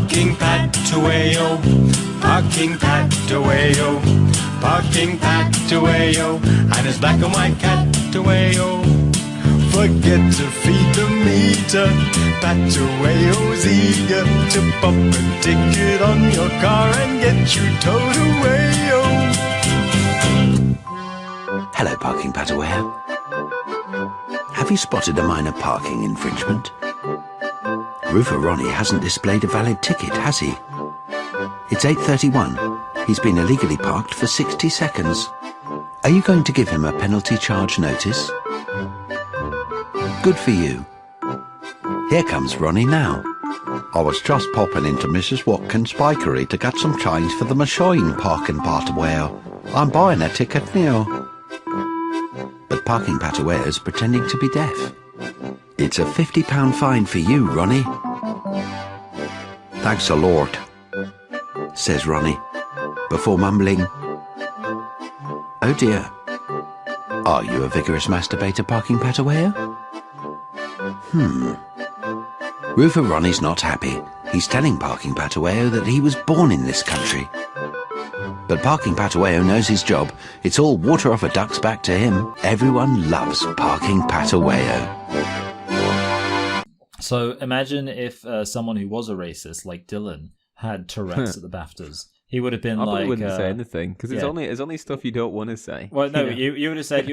Parking Patueo, parking Patueo, parking Patueo, and his black and white Catueo. Forget to feed the meter, Patueo's eager to bump a ticket on your car and get you towed away. Hello, Parking Patueo. Have you spotted a minor parking infringement? Roofer Ronnie hasn't displayed a valid ticket, has he? It's 8:31. He's been illegally parked for 60 seconds. Are you going to give him a penalty charge notice? Good for you. Here comes Ronnie now. I was just popping into Mrs. Watkins' bakery to get some change for the machine, Parking Patueo. I'm buying a ticket now. But Parking Patueo's pretending to be deaf. It's a £50 fine for you, Ronnie. Thanks a Lord, says Ronnie, before mumbling, "Oh dear. Are you a vigorous masturbator, Parking Patueo?" Roofer Ronnie's not happy. He's telling Parking Patueo that he was born in this country. But Parking Patueo knows his job. It's all water off a duck's back to him. Everyone loves Parking Patueo. So imagine if someone who was a racist, like Dylan, had Tourette's at the BAFTAs. He would have been I like, wouldn't say anything because it's only stuff you don't want to say. Well, no, you would have said,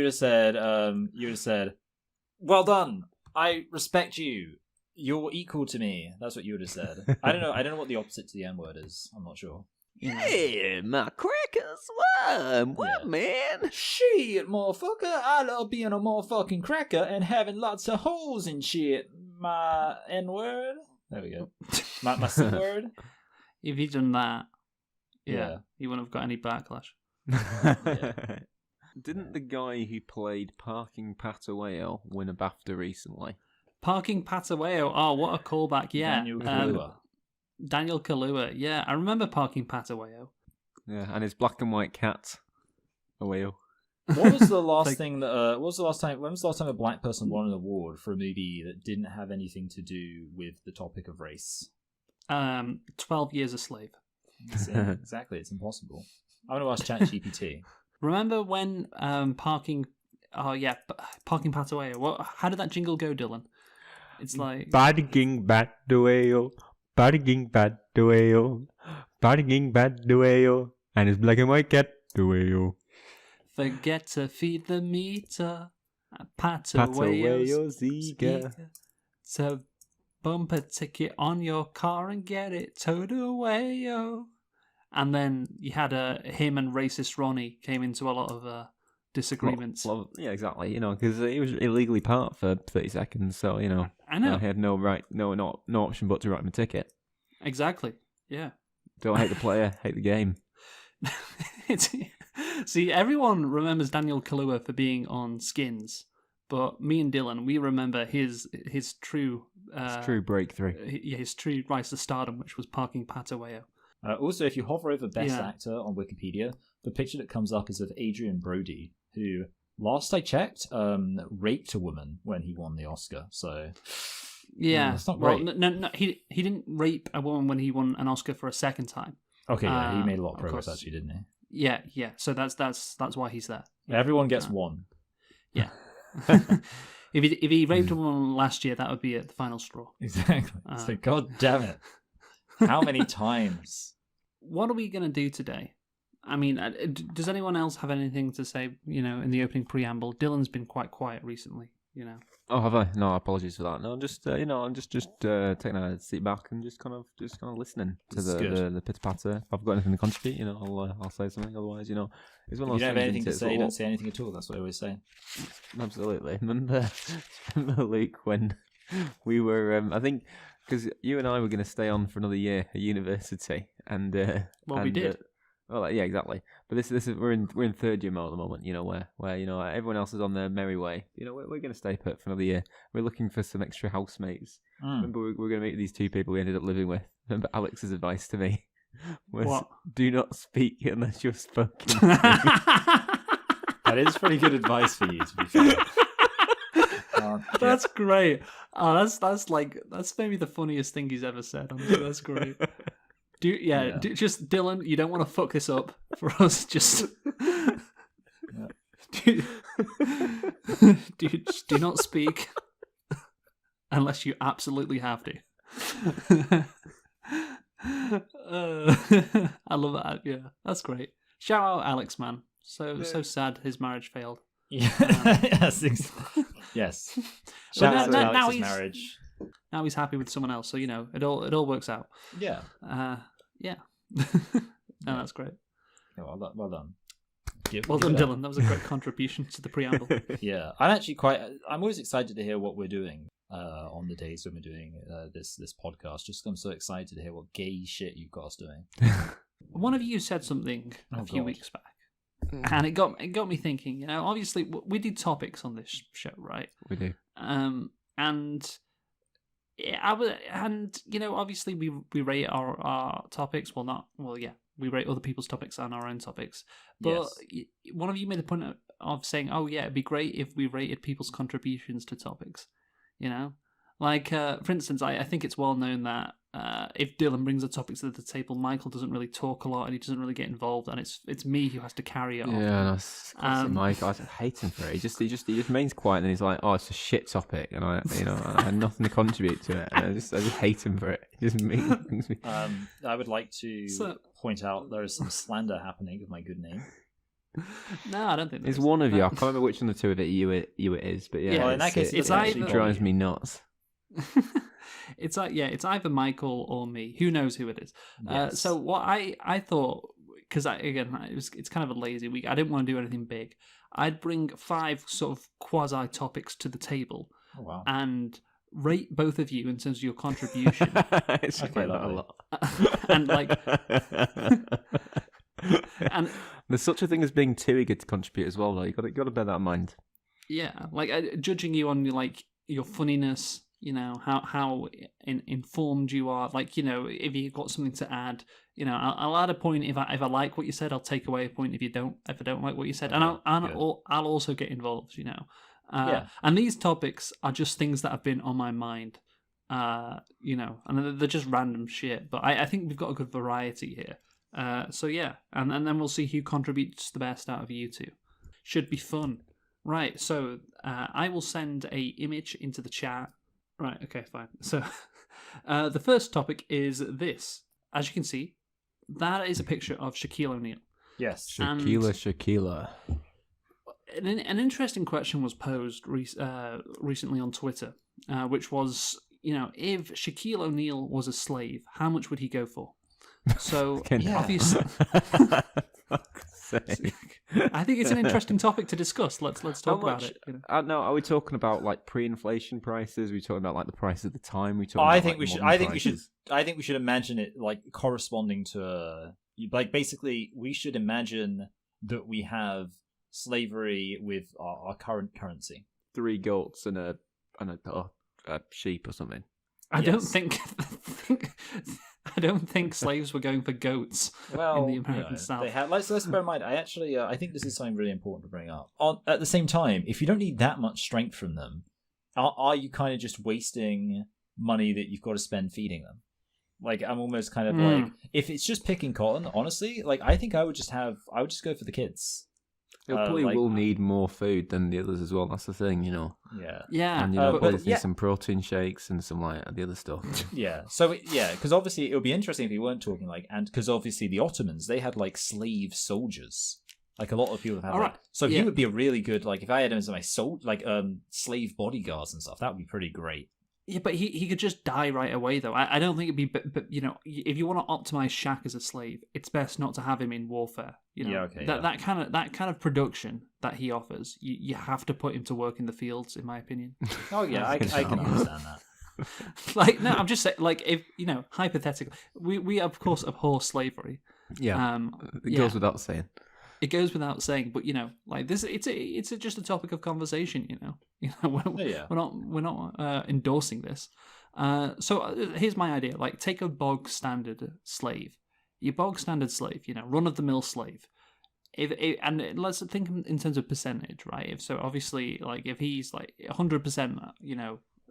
"Well done. I respect you. You're equal to me." That's what you would have said. I don't know what the opposite to the N word is. I'm not sure. Yeah, my crackers. What, man? Shit, motherfucker. I love being a motherfucking cracker and having lots of holes and shit. My N-word. There we go. My C-word. If he'd done that, yeah, he wouldn't have got any backlash. Didn't the guy who played Parking Patueo win a BAFTA recently? Parking Patueo. Oh, what a callback. Yeah. Daniel Kaluuya. Yeah, I remember Parking Patueo. Yeah, and his black and white cat. A whale. What was the last thing that? When was the last time a black person won an award for a movie that didn't have anything to do with the topic of race? 12 Years a Slave. Exactly, it's impossible. I want to ask ChatGPT. Remember when Parking Patueo. How did that jingle go, Dylan? It's like Parking Patueo, Parking Patueo, Parking Patueo, and his black and white cat Patueo. Forget to feed the meter, Patueo's eager to bump a ticket on your car and get it towed away. And then you had him and racist Ronnie came into a lot of disagreements. Yeah, exactly. Because he was illegally parked for 30 seconds, so I know he had no option but to write him a ticket. Exactly. Yeah. Don't hate the player, hate the game. See, everyone remembers Daniel Kaluuya for being on Skins, but me and Dylan, we remember his true breakthrough. His true rise to stardom, which was Parking Patueo. Also, if you hover over Best Actor on Wikipedia, the picture that comes up is of Adrian Brody, who, last I checked, raped a woman when he won the Oscar. So, yeah, it's not great. Well, no, he didn't rape a woman when he won an Oscar for a second time. Okay, yeah, he made a lot of progress actually, didn't he? Yeah. So that's why he's there. Everyone gets one. Yeah. If he raped a woman last year, that would be the final straw. Exactly. So, God damn it. How many times? What are we going to do today? I mean, does anyone else have anything to say, in the opening preamble? Dylan's been quite quiet recently, Oh, have I? No, apologies for that. No, I'm just, I'm just taking a seat back and just kind of listening to the pitter patter. If I've got anything to contribute, I'll say something. Otherwise, it's one of those. You don't have anything to say. You don't say anything at all. That's what I always say. Absolutely. Remember, Luke, when we were, I think, because you and I were going to stay on for another year at university, and we did. Yeah, exactly. But this is we're in third year mode at the moment. Where everyone else is on their merry way. We're going to stay put for another year. We're looking for some extra housemates. Remember, we're going to meet these two people we ended up living with. Remember, Alex's advice to me was, what? Do not speak unless you're spoken. That is pretty good advice for you, to be fair. That's great. Oh, that's maybe the funniest thing he's ever said. Honestly, that's great. Just Dylan, you don't want to fuck this up for us. Just do not speak unless you absolutely have to. I love that. Yeah, that's great. Shout out Alex, man. So sad his marriage failed. Yeah. Yes. But Shout out to now Alex's he's marriage. now he's happy with someone else. So it all works out. Yeah. Yeah. No, that's great. Yeah, well done. Well done, Dylan. That was a great contribution to the preamble. Yeah, I'm always excited to hear what we're doing on the days when we're doing this podcast. Just I'm so excited to hear what gay shit you've got us doing. One of you said something a few God. weeks back, and it got me thinking. Obviously we do topics on this show, right? We do. Obviously we rate our topics. We rate other people's topics and our own topics. But one of you made the point of saying, "Oh yeah, it'd be great if we rated people's contributions to topics." For instance, I think it's well known that if Dylan brings a topic to the table, Michael doesn't really talk a lot and he doesn't really get involved, and it's me who has to carry it on. Yeah, that's Mike. I hate him for it. He just remains quiet, and he's like, "Oh, it's a shit topic," and I had nothing to contribute to it. And I just hate him for it. It just brings me. I would like to point out there is some slander happening of my good name. No, I don't think It's one of you. I can't remember which one of the two of you it is, but yeah. Yeah, well, in that case, it actually drives me nuts. It's either Michael or me. Who knows who it is? Yes. So what I thought, because it's kind of a lazy week. I didn't want to do anything big. I'd bring 5 sort of quasi topics to the table, Oh, wow. and rate both of you in terms of your contribution. It's Okay, like that a lovely. lot. And there's such a thing as being too eager to contribute as well, though. You got to bear that in mind. yeah, judging you on your funniness. How informed you are. If you got something to add, I'll add a point if I like what you said. I'll take away a point if I don't like what you said, and I'll also get involved. And these topics are just things that have been on my mind. And they're just random shit. But I think we've got a good variety here. So yeah, and then we'll see who contributes the best out of you two. Should be fun, right? So I will send a image into the chat. Right, okay, fine. So the first topic is this. As you can see, that is a picture of Shaquille O'Neal. Yes. Shaquille. An interesting question was posed recently on Twitter, which was, if Shaquille O'Neal was a slave, how much would he go for? So, obviously... I think it's an interesting topic to discuss. Let's talk about it. No, are we talking about like pre-inflation prices? Are we talking about like the price at the time? I think we should imagine it like corresponding to basically we should imagine that we have slavery with our current currency. 3 goats and a sheep or something. I don't think slaves were going for goats in the American South. They had, let's bear in mind. I think this is something really important to bring up. At the same time, if you don't need that much strength from them, are you kind of just wasting money that you've got to spend feeding them? Like, I'm almost kind of like, if it's just picking cotton, honestly, like I think I would just go for the kids. It probably will need more food than the others as well. That's the thing, Yeah. And probably some protein shakes and some like the other stuff. Yeah. So because obviously it would be interesting if we weren't talking because obviously the Ottomans, they had like slave soldiers. Like a lot of people have had. So he would be a really good if I had him as my slave bodyguards and stuff. That would be pretty great. Yeah, but he could just die right away, though. I don't think it'd be. But if you want to optimize Shaq as a slave, it's best not to have him in warfare. That kind of production that he offers, you have to put him to work in the fields, in my opinion. Oh yeah, I can understand that. I'm just saying, if hypothetically, we of course abhor slavery. Yeah, it goes without saying. It goes without saying, but this, it's just a topic of conversation. We're not endorsing this. So here's my idea: take a bog standard slave, your bog standard slave, run of the mill slave. and let's think in terms of percentage, right? If so, obviously, like if he's like 100%,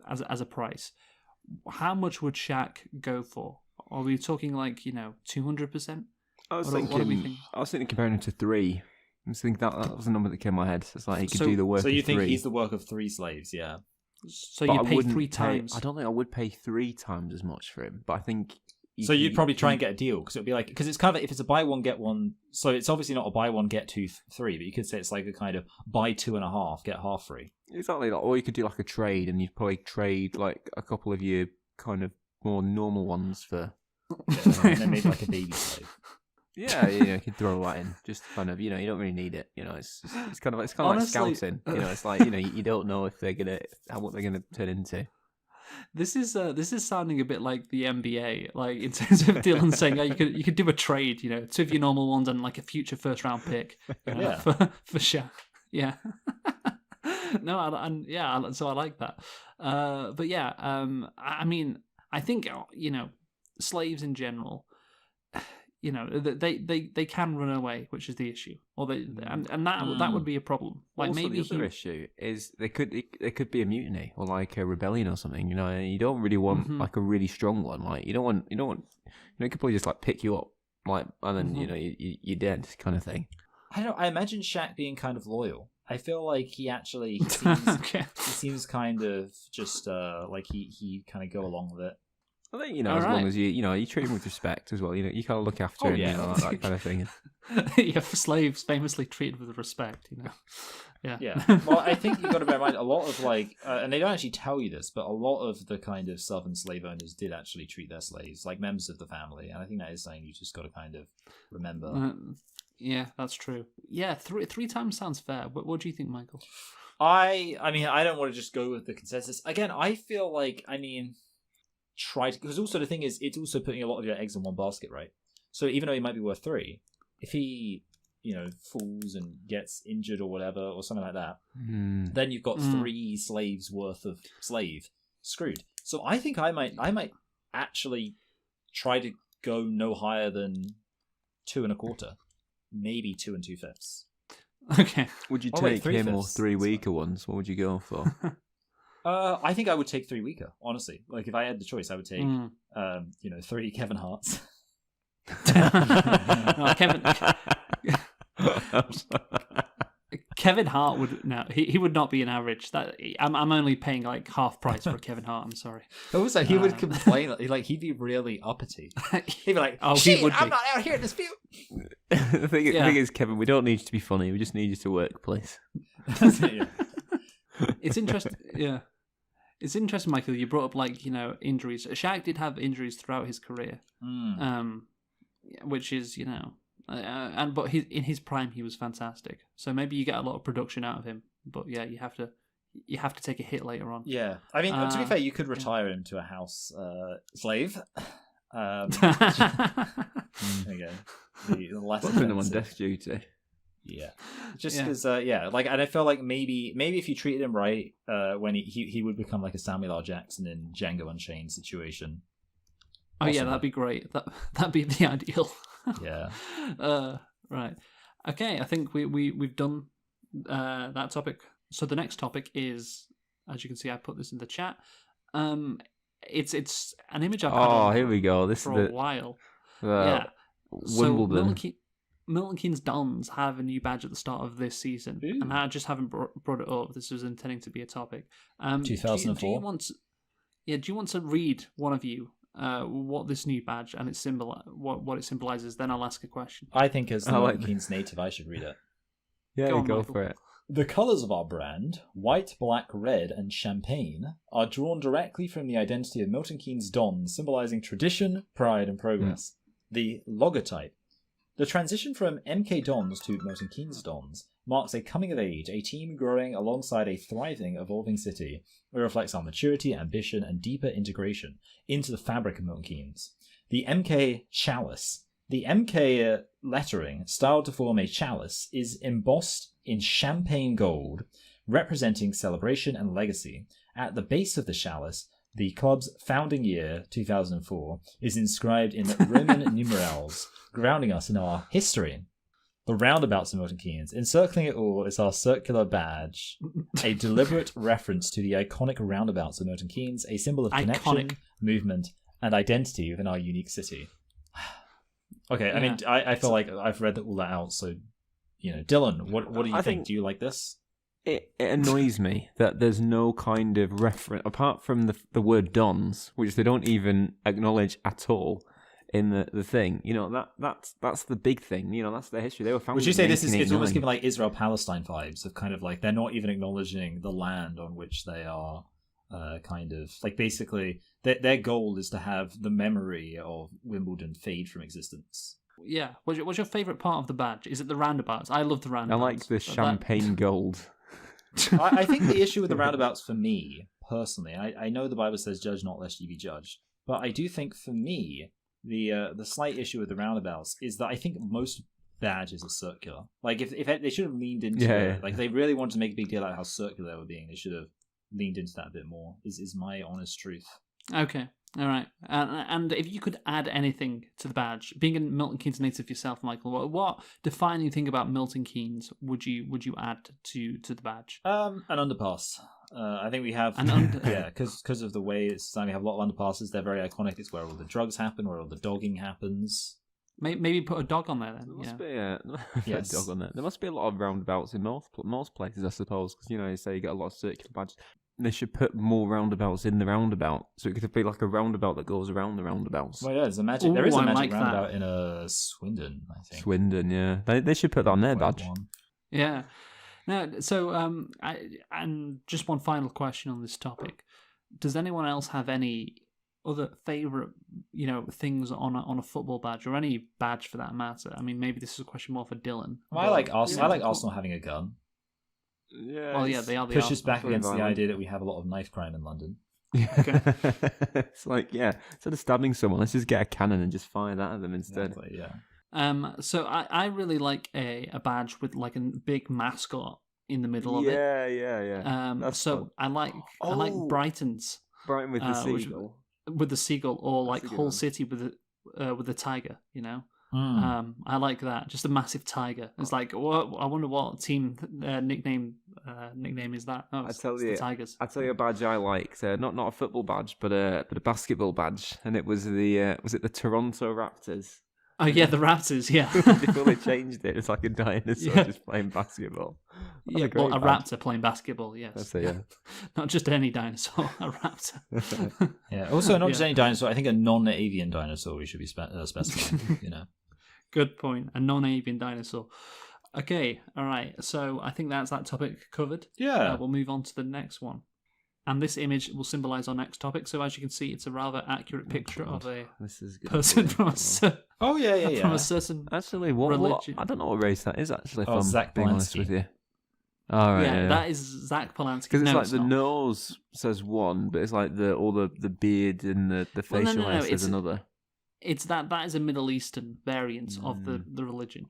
as a price, how much would Shaq go for? Are we talking like 200%? I was thinking comparing him to 3. I was thinking that was the number that came in my head. It's like he could do the work. So you of think 3. he's the work of 3 slaves? Yeah. So you pay 3 times. I don't think I would pay 3 times as much for him, but I think. So you'd probably try and get a deal because it'd be like it's kind of if it's a buy one get one. So it's obviously not a buy one get 2 free, but you could say it's like a kind of buy 2.5 get half free. Exactly, or you could do like a trade, and you'd probably trade like a couple of your kind of more normal ones for. And then maybe like a baby slave. Yeah, you could throw that in. Just kind of, you don't really need it. It's kind of Honestly, like scouting. It's like you don't know if they're what they're gonna turn into. This is sounding a bit like the NBA, like in terms of Dylan saying, you could do a trade, 2 of your normal ones and like a future first round pick, for Shaq. Yeah. No, so I like that. But yeah, I mean, I think slaves in general, they can run away, which is the issue, or that would be a problem. Like also, maybe the other issue is there could be a mutiny or like a rebellion or something. And you don't really want like a really strong one. Like you don't want it could probably just like pick you up like and then you're dead kind of thing. I don't know. I imagine Shaq being kind of loyal. I feel like he seems Okay. he seems kind of just like he kind of go along with it. I think long as you treat him with respect as well. You kind of look after him, that kind of thing. Yeah, for slaves famously treated with respect. Yeah. Yeah. Well, I think you've got to bear in mind a lot of like, and they don't actually tell you this, but a lot of the kind of southern slave owners did actually treat their slaves like members of the family, and I think that is something you just got to kind of remember. Yeah, that's true. Yeah, 3 times sounds fair. What do you think, Michael? I mean, I don't want to just go with the consensus. Again, I feel like, because also the thing is, it's also putting a lot of your eggs in one basket, right? So even though he might be worth 3, if he, falls and gets injured or whatever, or something like that, then you've got 3 slaves worth of slave screwed. So I think I might actually try to go no higher than 2.25, maybe 2 2/5. Okay. Would you take him or 3 weaker ones? What would you go for? I think I would take 3 weaker, honestly. Like, if I had the choice, I would take, 3 Kevin Harts. Kevin Hart would he would not be an average. I'm only paying like half price for a Kevin Hart. I'm sorry. Also, he would complain. Like he'd be really uppity. He'd be like, "Oh, he would. I'm not out here to dispute." The thing is, Kevin, we don't need you to be funny. We just need you to work, please. It's interesting. Yeah, it's interesting, Michael. You brought up injuries. Shaq did have injuries throughout his career, which is but in his prime he was fantastic. So maybe you get a lot of production out of him. But yeah, you have to take a hit later on. Yeah, I mean, to be fair, you could retire him to a house slave. There you go. The less putting him on death duty. Yeah, just because, and I feel like maybe if you treated him right, when he would become like a Samuel L. Jackson in Django Unchained situation. Oh yeah, that'd be great. That'd be the ideal. Yeah. Right. Okay, I think we've done that topic. So the next topic is, as you can see, I put this in the chat. It's an image I've had on here we go. This for is a while. Wimbledon. So Milton Keynes Dons have a new badge at the start of this season, and I just haven't brought it up. This was intending to be a topic. 2004. Do you want to read, one of you, what this new badge and its what it symbolizes? Then I'll ask a question. I think as the Milton Keynes native, I should read it. Yeah, go for it. The colours of our brand, white, black, red, and champagne, are drawn directly from the identity of Milton Keynes Dons, symbolising tradition, pride, and progress. The logotype. The transition from MK Dons to Milton Keynes Dons marks a coming of age, a team growing alongside a thriving, evolving city. It reflects our maturity, ambition, and deeper integration into the fabric of Milton Keynes. The MK chalice. The MK lettering, styled to form a chalice, is embossed in champagne gold, representing celebration and legacy. At the base of the chalice, the club's founding year, 2004, is inscribed in Roman numerals, grounding us in our history. The roundabouts of Milton Keynes. Encircling it all is our circular badge, a deliberate reference to the iconic roundabouts of Milton Keynes, a symbol of connection, movement, and identity within our unique city. Okay, I mean, I feel like I've read all that out, so, Dylan, what do you think? Do you like this? It annoys me that there's no kind of reference, apart from the word dons, which they don't even acknowledge at all in the thing. That's the big thing. That's their history. They were founded. Would you say this is it's 1889. almost giving like Israel-Palestine vibes of kind of like they're not even acknowledging the land on which they are kind of like basically their goal is to have the memory of Wimbledon fade from existence. Yeah. What's your favourite part of the badge? Is it the roundabouts? I love the I roundabouts. like the champagne gold. I think the issue with the roundabouts for me, personally, I know the Bible says judge not lest ye be judged, but I do think for me, the slight issue with the roundabouts is that I think most badges are circular. Like if they should have leaned into it. Like they really wanted to make a big deal out of how circular they were being. They should have leaned into that a bit more. Is my honest truth. Okay. All right. And if you could add anything to the badge, being a Milton Keynes native yourself, Michael, what defining thing about Milton Keynes would you add to the badge? An underpass. I think we have because of the way it's designed, we have a lot of underpasses. They're very iconic. It's where all the drugs happen, where all the dogging happens. Maybe put a dog on there then. There must be a dog on there. There must be a lot of roundabouts in most places, I suppose, because you say you get a lot of circular badges. They should put more roundabouts in the roundabout, so it could be like a roundabout that goes around the roundabouts. Well, yeah, there is a magic roundabout in Swindon, I think. Swindon, yeah. They should put that on their badge. Yeah. Now, so and just one final question on this topic: does anyone else have any other favourite, things on a football badge or any badge for that matter? I mean, maybe this is a question more for Dylan. Well, I like Arsenal. I like Arsenal having a gun. Yeah. Well, yeah, they are. Pushes back against the idea that we have a lot of knife crime in London. Okay. It's like, instead of stabbing someone, let's just get a cannon and just fire that at them instead. Exactly, yeah. So I really like a badge with like a big mascot in the middle of it. Yeah. So fun. I like Brighton's. Brighton with the seagull. With the seagull, or like Hull City with the tiger. I like that. Just a massive tiger. It's like, I wonder what team nickname is that? Oh, it's the Tigers. I tell you a badge I liked. Not a football badge, but a basketball badge, and it was the Toronto Raptors. Oh yeah, the Raptors. Yeah, before they changed it, it's like a dinosaur just playing basketball. That's a raptor playing basketball. Yes, that's it. Yeah, not just any dinosaur, a raptor. Yeah, also not just any dinosaur. I think a non-avian dinosaur we should be specifying. Good point. A non-avian dinosaur. Okay, all right. So I think that's that topic covered. Yeah. We'll move on to the next one. And this image will symbolise our next topic. So as you can see, it's a rather accurate picture of a person from a certain... Oh, yeah. From a certain actually, what I don't know what race that is, actually, if I'm Zach being honest with you. All right, yeah, that is Zach Polanski. Because it's like the nose says one, but it's like all the beard and the facial hair says another. It's that is a Middle Eastern variant of the religion.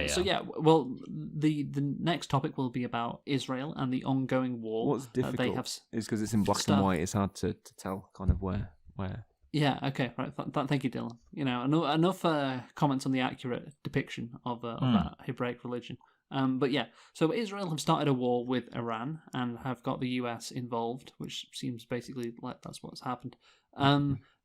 So well, the next topic will be about Israel and the ongoing war. What's difficult is because it's in black and white. It's hard to tell kind of where. Yeah. Okay. Right. Thank you, Dylan. Enough comments on the accurate depiction of that Hebraic religion. But yeah, so Israel have started a war with Iran and have got the US involved, which seems basically like that's what's happened.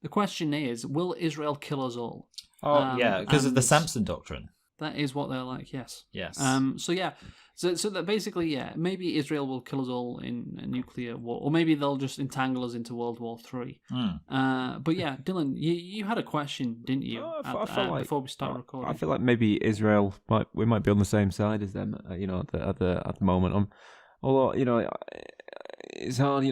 The question is, will Israel kill us all? Oh, because of the Samson doctrine. That is what they're like, yes. Yes. So that basically, maybe Israel will kill us all in a nuclear war, or maybe they'll just entangle us into World War III. But yeah, Dylan, you had a question, didn't you? Before we start recording. I feel like maybe Israel we might be on the same side as them, at the moment. Although it's hard,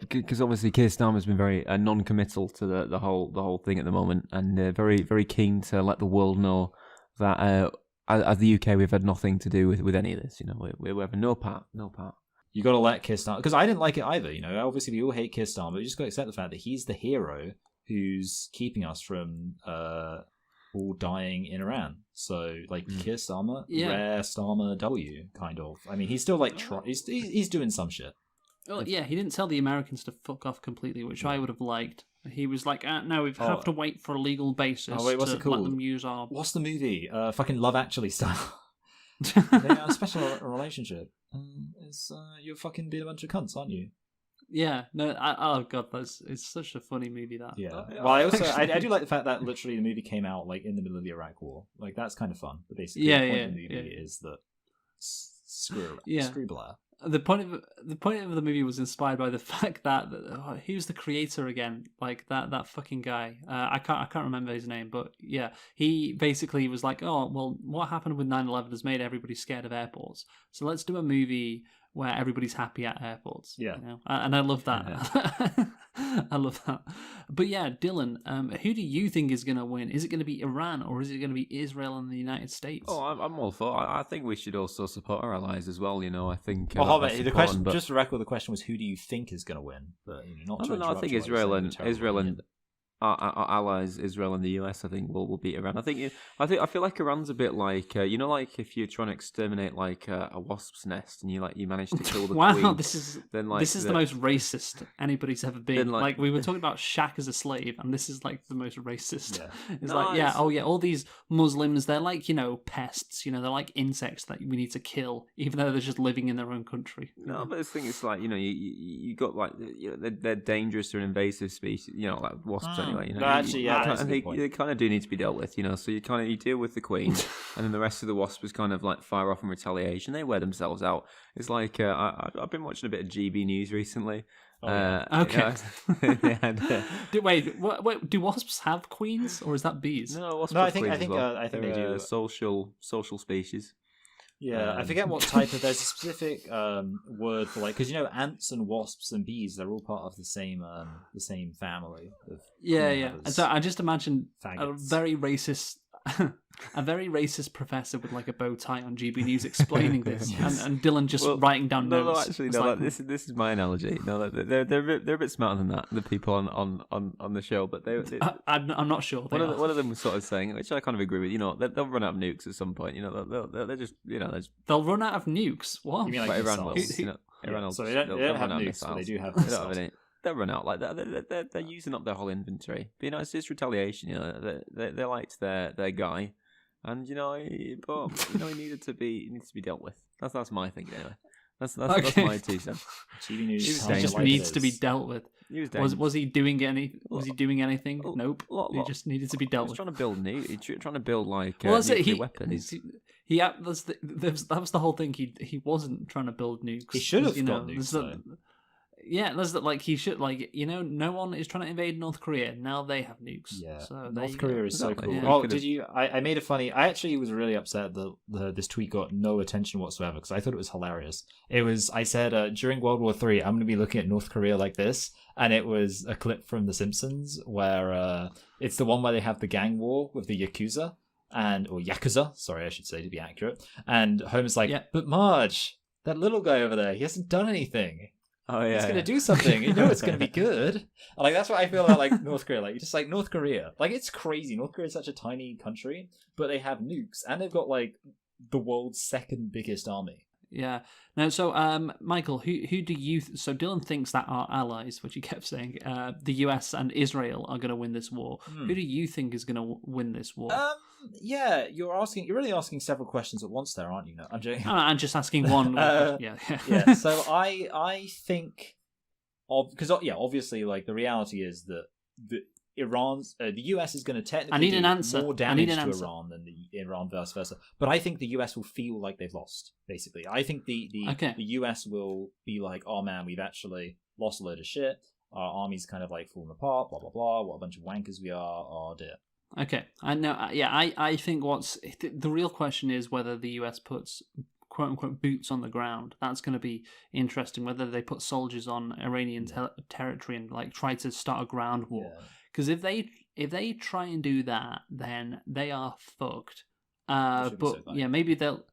because obviously Keir Starmer's been very non-committal to the whole thing at the moment, and very very keen to let the world know that as the UK we've had nothing to do with any of this. We have no part. You got to let Keir Starmer, because I didn't like it either. Obviously we all hate Keir Starmer, but you just got to accept the fact that he's the hero who's keeping us from all dying in Iran. So Keir Starmer, rare Starmer W kind of. I mean, he's still he's doing some shit. Well, yeah, he didn't tell the Americans to fuck off completely, which I would have liked. He was like, no, we have to wait for a legal basis what's it called? Let them use our... What's the movie? Fucking Love Actually style. They are a special relationship. You're fucking being a bunch of cunts, aren't you? Yeah, no, oh god, it's such a funny movie that. Yeah. Well, I do like the fact that literally the movie came out like in the middle of the Iraq War. Like that's kind of fun. But basically, the point of the movie is that screw Blair. The point of the movie was inspired by the fact that he was the creator again, like that fucking guy. I can't remember his name, but yeah, he basically was like, oh well, what happened with 9/11 has made everybody scared of airports. So let's do a movie where everybody's happy at airports. Yeah, you know? And I love that. Yeah. I love that. But yeah, Dylan, who do you think is going to win? Is it going to be Iran or is it going to be Israel and the United States? Oh, I'm all for. I think we should also support our allies as well. You know, I think. Well, hold on. The question, just to record, the question was, who do you think is going to win? But not. I think Israel and our allies, Israel and the US, I think will beat Iran. I feel like Iran's a bit like like if you're trying to exterminate like a wasp's nest and you manage to kill the queen. Wow, this is the most racist anybody's ever been. Like we were talking about Shaq as a slave, and this is like the most racist. Yeah. All these Muslims, they're like pests. They're like insects that we need to kill, even though they're just living in their own country. No, but the thing is like you got like they're dangerous or invasive species. Like wasps. Anyway, actually, yeah, and they kind of do need to be dealt with, So you deal with the queen, and then the rest of the wasps kind of like fire off in retaliation. They wear themselves out. It's like I've been watching a bit of GB News recently. Okay. Wait, do wasps have queens or is that bees? No, wasps. No, I think they do. Social species. Yeah, I forget what type of. There's a specific word for because ants and wasps and bees, they're all part of the same family. Yeah. And so I just imagine faggots. a very racist professor with like a bow tie on GB News explaining this, and Dylan just writing down notes. This is my analogy. No, they're a bit smarter than that. The people on the show, but I'm not sure. One of them was sort of saying, which I kind of agree with. They'll run out of nukes at some point. They'll run out of nukes. What? You mean like Iran will? Iran will. So they don't have nukes, but they do have missiles. They'll run out like that. They're using up their whole inventory. But it's just retaliation. They liked their guy, and he needed to be dealt with. That's my thinking anyway. That's my 2 cents. He just needs to be dealt with. Was he doing anything? Nope. He just needed to be dealt with. Trying to build like nuclear weapons. That was the whole thing. He wasn't trying to build nukes. He should have got nukes. Yeah, there's that. Like he should. No one is trying to invade North Korea. Now they have nukes. Yeah, so North Korea is so cool. Yeah. Oh, did you? I made a funny. I actually was really upset that this tweet got no attention whatsoever because I thought it was hilarious. I said during World War III, I'm going to be looking at North Korea like this, and it was a clip from The Simpsons where it's the one where they have the gang war with the Yakuza or Yakuza. Sorry, I should say to be accurate. And Homer's like, but Marge, that little guy over there, he hasn't done anything. Oh yeah, he's gonna do something. It's gonna be good. That's what I feel about North Korea. Just like North Korea, it's crazy. North Korea is such a tiny country, but they have nukes and they've got the world's second biggest army. Yeah. Now, so Michael, who do you? So Dylan thinks that our allies, which he kept saying, the US and Israel are going to win this war. Who do you think is going to win this war? Yeah, you're really asking several questions at once there, aren't you? No, I'm joking. I'm just asking one. Yeah. So I think, because obviously, the reality is that the US is going to technically do more damage to Iran than the Iran vice versa. But I think the US will feel like they've lost. Basically, I think the US will be like, oh man, we've actually lost a load of shit. Our army's kind of falling apart. Blah blah blah. What a bunch of wankers we are. Oh dear. Okay, I know. Yeah, I think the real question is whether the US puts quote unquote boots on the ground. That's going to be interesting. Whether they put soldiers on Iranian territory and try to start a ground war. Because if they try and do that, then they are fucked. Maybe they'll.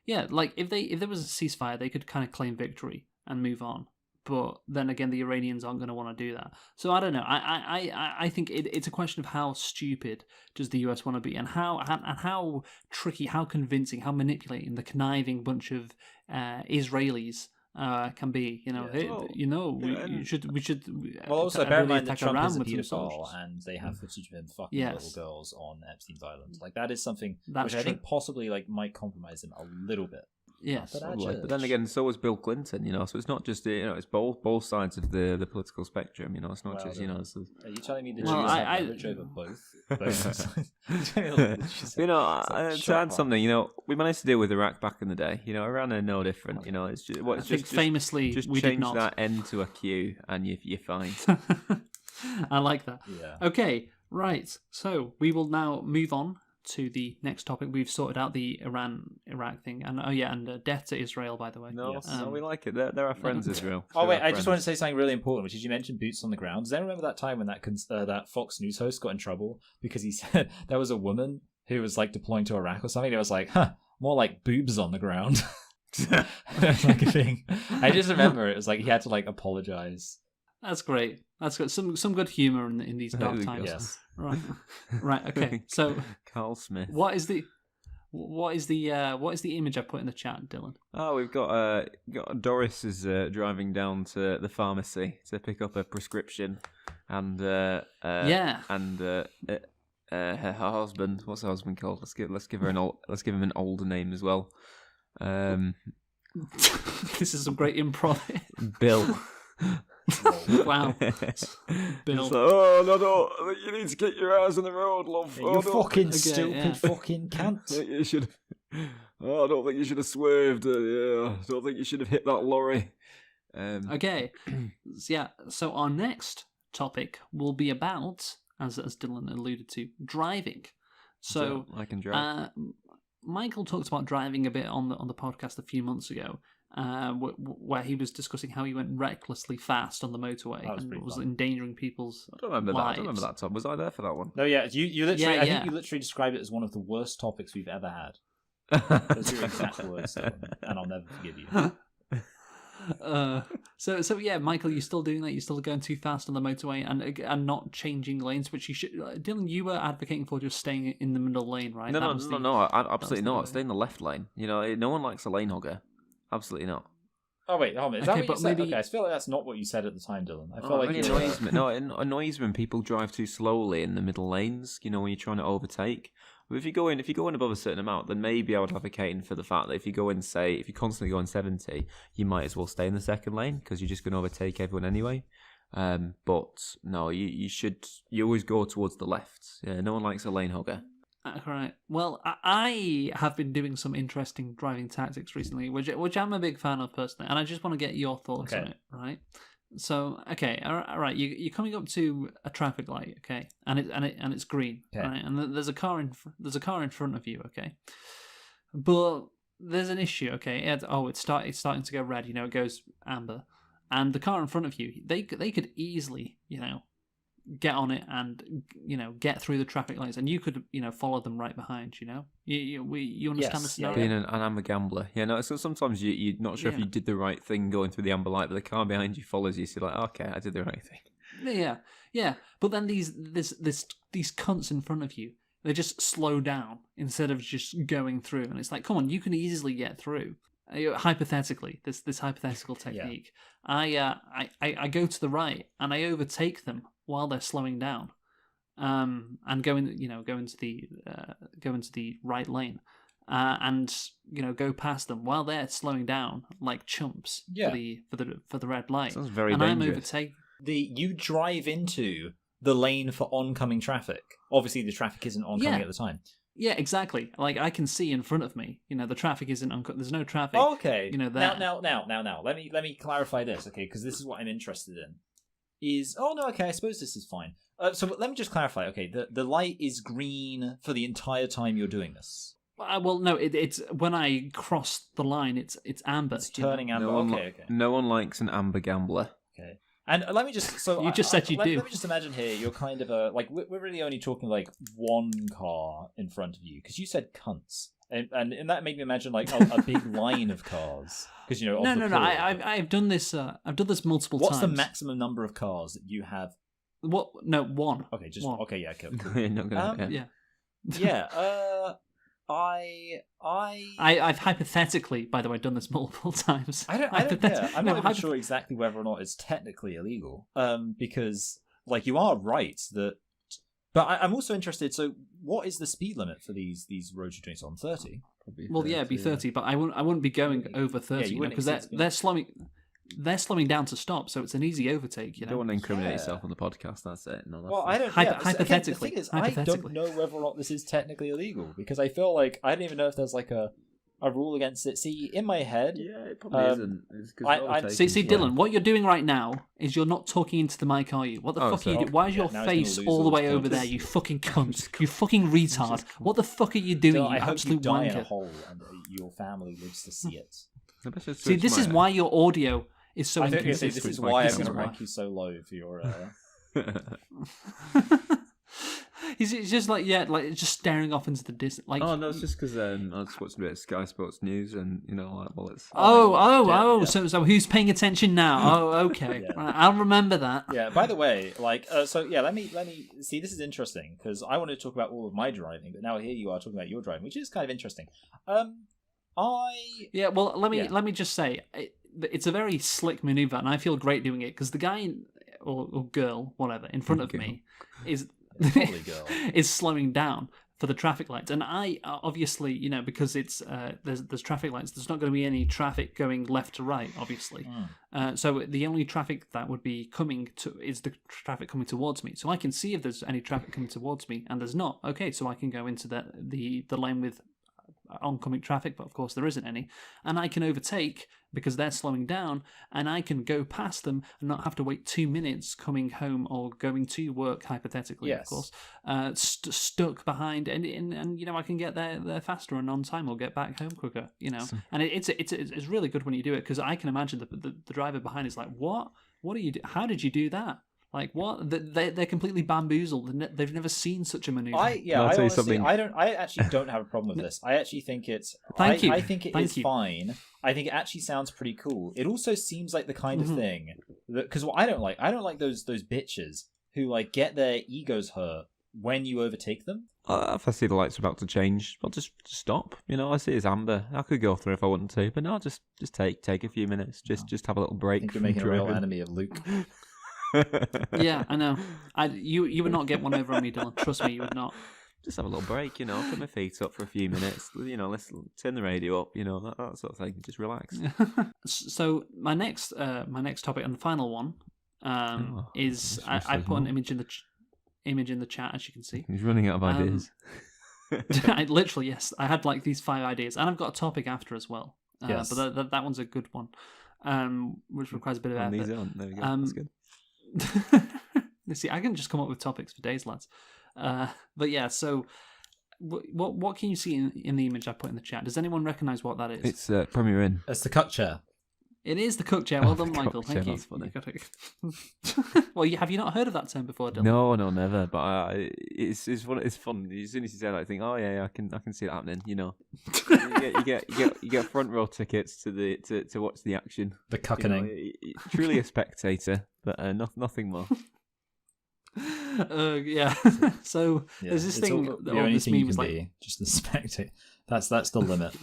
Yeah, if there was a ceasefire, they could kind of claim victory and move on. But then again, the Iranians aren't going to want to do that. So I don't know. I think it's a question of how stupid does the US want to be, and how tricky, how convincing, how manipulating the conniving bunch of Israelis can be. We should. Well, also bear in mind that attack Trump Iran is a with some pedophile, soldiers. and they have footage of him fucking Yes. little girls on Epstein's island. Like that is something That's which I think true. possibly like might compromise him a little bit. Yes. But Probably. But then again, so was Bill Clinton, so it's not just, it's both sides of the political spectrum, it's not Well, just, Are you telling me the Well, Jews have I- leverage over both sides? to add something, we managed to deal with Iraq back in the day. Iran are no different. It's just, I think famously just we did change not. that N to a Q, and you're fine. I like that. Yeah. Okay, right. So we will now move on to the next topic. We've sorted out the Iran-Iraq thing, and death to Israel, by the way. No, Yes. no, we like it. They're our friends, Israel. Oh They're wait, our I just want to friends. say something really important, which is you mentioned boots on the ground. Does anyone remember that time when that Fox News host got in trouble because he said there was a woman who was like deploying to Iraq or something? It was like, more like boobs on the ground. Like a thing. I just remember it was like he had to like apologize. That's great. That's good. Some good humor in these dark There we go. times. Yes. Right. Okay. So Carl Smith. what is the image I put in the chat, Dylan? Oh, we've got Doris is driving down to the pharmacy to pick up a prescription, and her husband. What's her husband called? Let's give him an older name as well. This is some great improv. Bill. Wow. Bill. He's like, oh no, you need to get your eyes on the road, love. You fucking Okay, stupid yeah. fucking cunt. You should. Oh, I don't think you should have swerved. I don't think you should have hit that lorry. Okay. Yeah. So our next topic will be about, as Dylan alluded to, driving. So I can drive. Michael talked about driving a bit on the podcast a few months ago, where he was discussing how he went recklessly fast on the motorway That was and pretty was fun. endangering people's I don't remember that. I lives. don't remember that, Tom. Was I there for that one? No, yeah, you literally. Yeah, I yeah. think you literally described it as one of the worst topics we've ever had. Those are your exact words, Dylan, and I'll never forgive you. So yeah, Michael, you're still doing that. You're still going too fast on the motorway and not changing lanes, which you should. Dylan, you were advocating for just staying in the middle lane, right? No, absolutely the not. way. Stay in the left lane. No one likes a lane hogger. Absolutely not. Oh wait, hold on. Is that Okay, what you but said? maybe- Okay, I feel like that's not what you said at the time, Dylan. I feel Oh, like it you were- annoys me. No, it annoys when people drive too slowly in the middle lanes. When you're trying to overtake. But if you go in above a certain amount, then maybe I would advocate for the fact that if you constantly go in 70, you might as well stay in the second lane because you're just going to overtake everyone anyway. But no, you always go towards the left. Yeah, no one likes a lane hogger. Right. Well, I have been doing some interesting driving tactics recently, which I'm a big fan of personally, and I just want to get your thoughts on Okay. it. Right. So, okay, all right. You're coming up to a traffic light, okay, and it's green, Okay. right, and there's a car in front of you, okay, but there's an issue, okay. It's starting to go red. It goes amber, and the car in front of you, they could easily, get on it and get through the traffic lights, and you could follow them right behind. You understand the Yes, yeah, scenario? Being an amber gambler. Yeah, no, so sometimes you're not sure if Yeah. you did the right thing going through the amber light, but the car behind you follows you, so you're like, okay, I did the right thing. Yeah. But then these cunts in front of you, they just slow down instead of just going through, and it's like, come on, you can easily get through. Hypothetically, this hypothetical technique, I go to the right and I overtake them while they're slowing down, and go into the right lane, and go past them while they're slowing down like chumps Yeah. for the red light. Sounds very and I'm dangerous. You drive into the lane for oncoming traffic. Obviously, the traffic isn't oncoming Yeah. at the time. Yeah, exactly. Like I can see in front of me. The traffic isn't. There's no traffic. Oh, okay. There. Now. Let me clarify this, okay? Because this is what I'm interested in. I suppose this is fine. So let me just clarify. Okay, the light is green for the entire time you're doing this. Well, no. It's when I cross the line. It's amber. It's turning amber. Okay. No one likes an amber gambler. Okay. And let me just You just said you do. Let me just imagine here. You're kind of we're really only talking like one car in front of you because you said cunts, and that made me imagine like a big line of cars because No. I've done this. I've done this multiple What's times. the maximum number of cars that you have? What? No, one. Okay, just One. okay. Yeah, cool. You're not gonna, Yeah. Yeah. I've hypothetically, by the way, done this multiple times. I'm not even sure exactly whether or not it's technically illegal. Because like you are right that, but I'm also interested. So, what is the speed limit for these road journeys on 30? Well, 30, it'd be 30, but I wouldn't be going over 30 because they're slowing. They're slowing down to stop, so it's an easy overtake. You don't want to incriminate yourself on the podcast. That's it. No, well, I don't. Hypothetically, again, the thing is, I don't know whether or not this is technically illegal because I feel like I don't even know if there's like a rule against it. See, in my head, it probably isn't. See, Dylan, what you're doing right now is you're not talking into the mic, are you? What the fuck are you doing? Why is your face all the way over there? You fucking cunt! You fucking retard! What the fuck are you doing? You absolute wanker! I hope you die in a hole and your family lives to see it. See, this is why your audio is so inconsistent. This is why I'm going to rank you so low for your. He's just like just staring off into the distance. Like, oh no, it's just because I was watching a bit of Sky Sports News, and it's. So who's paying attention now? Oh, okay, yeah. I'll remember that. Yeah. By the way, let me see. This is interesting because I wanted to talk about all of my driving, but now here you are talking about your driving, which is kind of interesting. Let me just say. It's a very slick maneuver, and I feel great doing it because the guy or girl, whatever, in front of me is is slowing down for the traffic lights, and I obviously, because it's there's traffic lights. There's not going to be any traffic going left to right, obviously. So the only traffic that would be coming is the traffic coming towards me. So I can see if there's any traffic coming towards me, and there's not. Okay, so I can go into the lane with oncoming traffic, but of course there isn't any, and I can overtake because they're slowing down, and I can go past them and not have to wait 2 minutes coming home or going to work, hypothetically, of course, stuck behind, and I can get there faster and on time or get back home quicker, and it's really good when you do it because I can imagine the driver behind is like, what are you how did you do that? Like what? They're completely bamboozled. They've never seen such a maneuver. I actually don't have a problem with this. I actually think it's. I think it is fine. I think it actually sounds pretty coul. It also seems like the kind of thing that because what I don't like those bitches who like get their egos hurt when you overtake them. If I see the lights about to change, I'll just stop. I see it's amber. I could go through if I wanted to, but no, just take a few minutes. Just have a little break. I think you're making a real enemy of Luke. Yeah, I know. You would not get one over on me, Dylan. Trust me, you would not. Just have a little break, put my feet up for a few minutes. Let's turn the radio up, that sort of thing. Just relax. So my next topic and the final one is I put an image in the chat, as you can see. He's running out of ideas. Literally, yes. I had like these 5 ideas, and I've got a topic after as well. Yes. But that one's a good one, which requires a bit of effort. These on. There we go. That's good. See, I can just come up with topics for days, lads. But yeah, so what can you see in the image I put in the chat? Does anyone recognise what that is? It's Premier Inn. It's the cuck chair. It is the cook chair. Well done, Michael. Thank you. That's funny. Well, have you not heard of that term before, Dylan? No, never. But it's fun. As soon as you say that, I think, oh yeah, I can see that happening. You get front row tickets to watch the action. The cuckening. Truly a spectator, but nothing more. Yeah. So there's this thing. The only thing you can be just the spectator. That's the limit.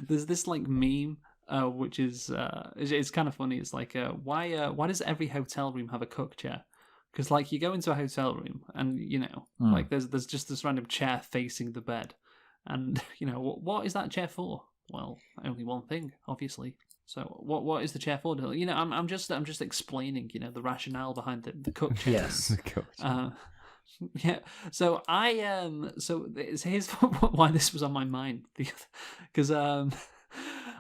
There's this like meme. Which is it's kind of funny. It's like why does every hotel room have a cook chair? Because like you go into a hotel room and like there's just this random chair facing the bed, and what is that chair for? Well, only one thing, obviously. So what is the chair for? I'm just explaining the rationale behind the cook chair. Yes, the cook chair. Yeah, so here's why this was on my mind because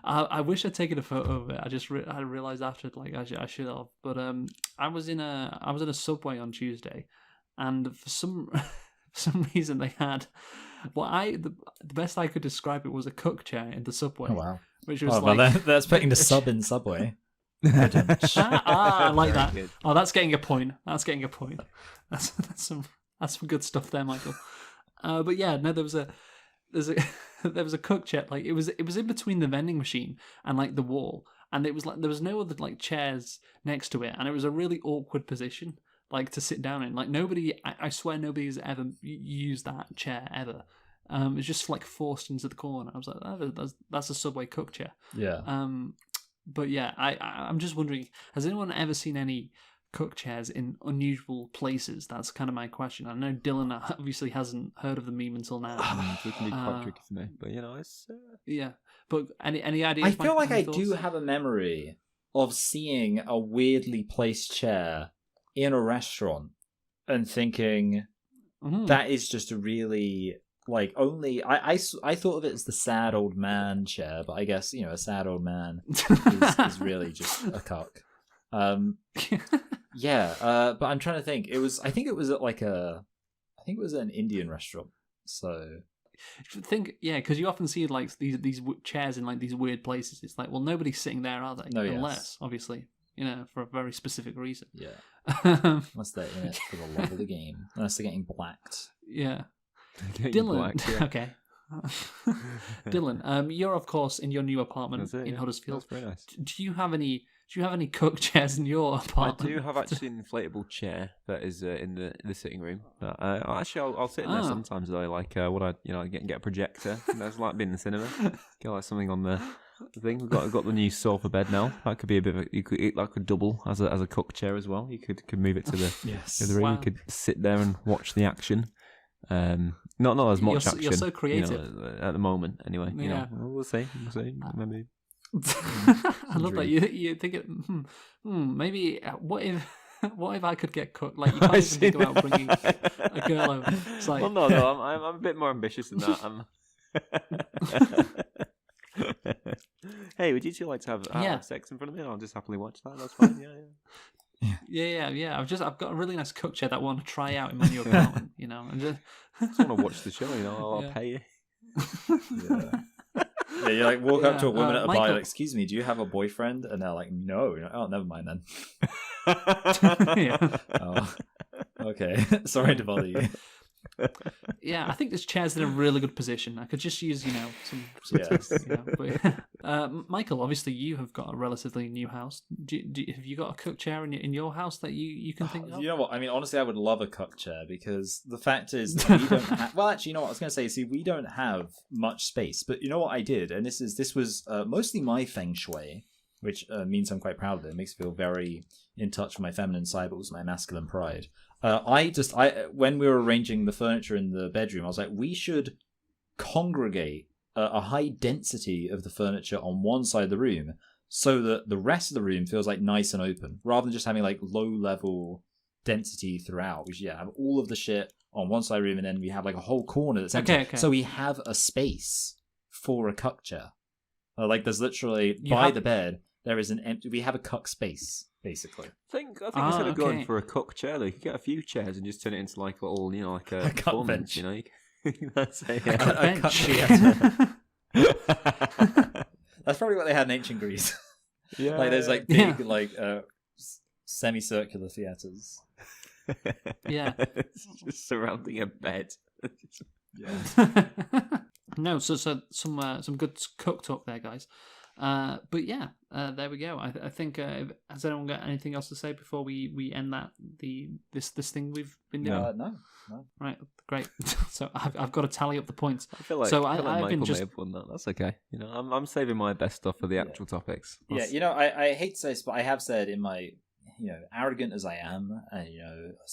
I wish I'd taken a photo of it. I realized after I should have. But I was in a Subway on Tuesday, and for some reason they had the best I could describe it was a cook chair in the Subway. Oh wow! Which was they're expecting to sub in Subway. I like that. Oh, that's getting a point. That's some good stuff there, Michael. But yeah, no, there was a cook chair. Like it was in between the vending machine and like the wall, and it was like there was no other like chairs next to it, and it was a really awkward position like to sit down in. Like I swear nobody's ever used that chair ever. It's just like forced into the corner. I was like, that's a Subway cook chair. Yeah. But yeah, I'm just wondering, has anyone ever seen any cook chairs in unusual places? That's kind of my question. I know Dylan obviously hasn't heard of the meme until now. It can be quite tricky for me, but it's yeah. But any ideas? I feel like I thoughts? do have a memory of seeing a weirdly placed chair in a restaurant and thinking that is just a really only I thought of it as the sad old man chair, but I guess a sad old man is really just a cuck. But I'm trying to think. I think it was at an Indian restaurant. So because you often see these chairs in these weird places. It's like, well, nobody's sitting there, are they? No, unless obviously for a very specific reason. Yeah, unless they're in it for the love of the game. Unless they're getting blacked. Yeah, Dylan. Okay. Dylan, you're of course in your new apartment in Huddersfield. That's very nice. Do you have any cook chairs in your apartment? I do have actually an inflatable chair that is in the sitting room. But, I'll sit in there sometimes though. Like get a projector. It's like being in the cinema. Get something on the thing. We've got the new sofa bed now. That could be a bit of that could double as a cook chair as well. You could move it to the the room. Wow. You could sit there and watch the action. Not as much action. You're so creative at the moment. Anyway, we'll see. Maybe. I love that you think it. Maybe what if I could get cooked? Like you can't even think about bringing a girl over. It's like, well, no, I'm a bit more ambitious than that. Hey, would you two like to have sex in front of me? I'll just happily watch that. That's fine. Yeah. I've got a really nice cook chair that I want to try out in my new apartment. And just want to watch the show. I'll pay you. Yeah, you walk up to a woman at a bar, excuse me, do you have a boyfriend? And they're like, no. You're like, oh, never mind then. Oh, okay. Sorry to bother you. Yeah, I think this chair's in a really good position. I could just use, some tests. Michael, obviously you have got a relatively new house. Have you got a cook chair in your house that you can think of? You know what? I mean, honestly, I would love a cook chair because the fact is that we don't have... Well, actually, you know what I was going to say? See, we don't have much space. But you know what I did? And this was mostly my feng shui, which means I'm quite proud of it. It makes me feel very in touch with my feminine side, but also my masculine pride. When we were arranging the furniture in the bedroom, I was like, we should congregate a high density of the furniture on one side of the room so that the rest of the room feels nice and open, rather than just having low level density throughout. We should have all of the shit on one side of the room, and then we have a whole corner that's empty. Okay. So we have a space for a cuck chair. There's literally the bed there is an empty. We have a cuck space. Basically, I think instead of going for a cook chair, though, you could get a few chairs and just turn it into a little, a cup bench. That's a bench. That's probably what they had in ancient Greece. Yeah, there's big semicircular theaters. Yeah, just surrounding a bed. No, so some good cook talk there, guys. But yeah, there we go. I think has anyone got anything else to say before we end this thing we've been doing? No. Right, great. So I've got to tally up the points. I feel like Michael may have won that. That's okay. I'm saving my best stuff for the actual topics. I hate to say this, but I have said in my arrogant as I am, and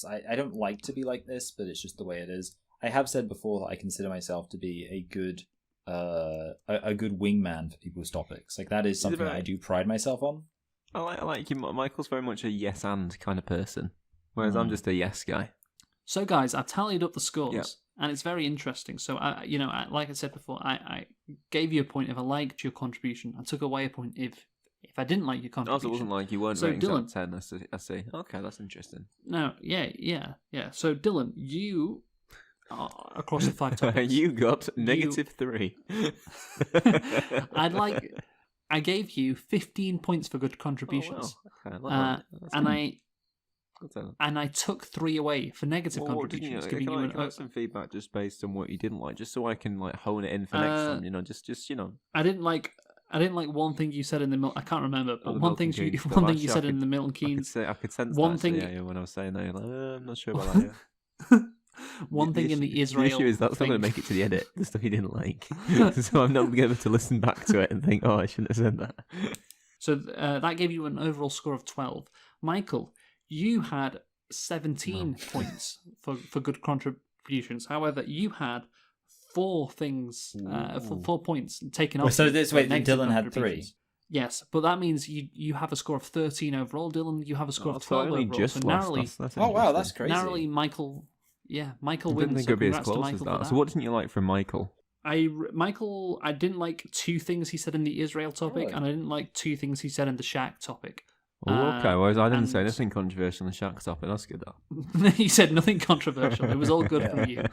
I don't like to be like this, but it's just the way it is. I have said before that I consider myself to be a good wingman for people's topics. That is something that I do pride myself on. I like you. Michael's very much a yes and kind of person, whereas I'm just a yes guy. So guys, I tallied up the scores, and it's very interesting. So like I said before, I gave you a point if I liked your contribution. I took away a point if I didn't like your contribution. Also, it wasn't like you weren't rating Dylan, 10. I see. Okay, that's interesting. No, yeah. So Dylan, you. Across the 5 topics. You got -3. I gave you 15 points for good contributions. Oh, wow. Okay, and I took 3 away for negative contributions. Can I have some feedback just based on what you didn't like, just so I can hone it in for next time? Just. I didn't like one thing you said in the I can't remember, but one thing you said in the Milton Keynes. I could sense one that thing when I was saying that. I'm not sure about that. Yeah. One thing in the Israel. The issue is that's not going to make it to the edit. The stuff he didn't like, so I'm not going to be able to listen back to it and think, "Oh, I shouldn't have said that." So that gave you an overall score of 12. Michael, you had 17 points for good contributions. However, you had 4 things, 4 points taken off. So this way, negative Dylan had 3. contributions. Yes, but that means you have a score of 13 overall. Dylan, you have a score of 12 only overall. just So lost. narrowly, That's Oh wow, that's interesting. crazy. narrowly, Michael. Yeah, Michael I didn't wins. think So it'd be as congrats to close as Michael for that. So what didn't you like from Michael? Michael, I didn't like 2 things he said in the Israel topic, Really? and I didn't like 2 things he said in the Shaq topic. Oh, okay. Whereas I didn't say and- anything controversial in Shaq's topic. That's good. That. He said nothing controversial. It was all good from you.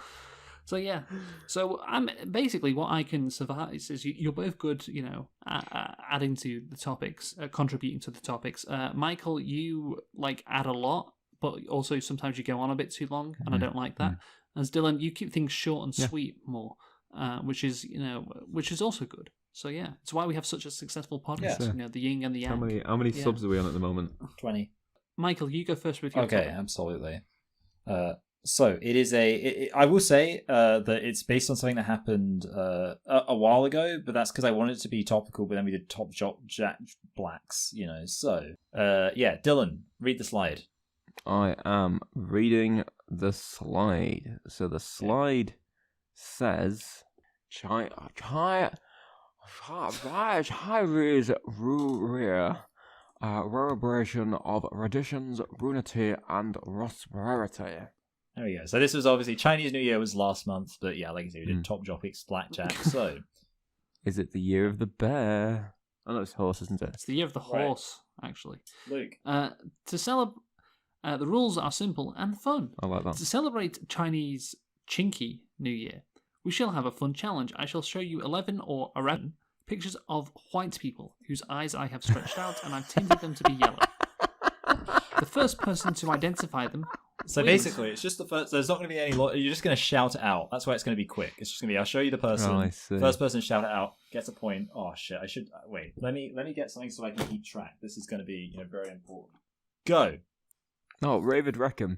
So yeah, so I'm basically what I can survive is you're both good, adding to the topics, contributing to the topics. Michael, you add a lot, but also sometimes you go on a bit too long, and I don't like that. As Dylan, you keep things short and sweet more, which is also good. So yeah, it's why we have such a successful podcast. Yeah. The yin and the yang. How many subs are we on at the moment? 20. Michael, you go first with your Okay, topic. absolutely. So it is I will say that it's based on something that happened a while ago, but that's because I wanted it to be topical. But then we did Top Jack Blacks, So yeah, Dylan, read the slide. I am reading the slide. So the slide says, Chinese reverberation of traditions, unity, and prosperity. There we go. So this was obviously Chinese New Year was last month, but yeah, like I said, we did Top Jopics Blackjack. So is it the year of the bear? Oh no, it's horse, isn't it? It's the year of the horse, actually. Luke, To celebrate, the rules are simple and fun. I like that. To celebrate Chinese Chinky New Year, we shall have a fun challenge. I shall show you 11 or 11 pictures of white people whose eyes I have stretched out and I've tinted them to be yellow. The first person to identify them. so wins. basically, it's just the first. There's not going to be any. You're just going to shout it out. That's why it's going to be quick. It's just going to be. I'll show you the person. Oh, I see. First person to shout it out gets a point. Oh shit! I should wait. Let me get something so I can keep track. This is going to be very important. Go. Oh, Ravid Wreckham.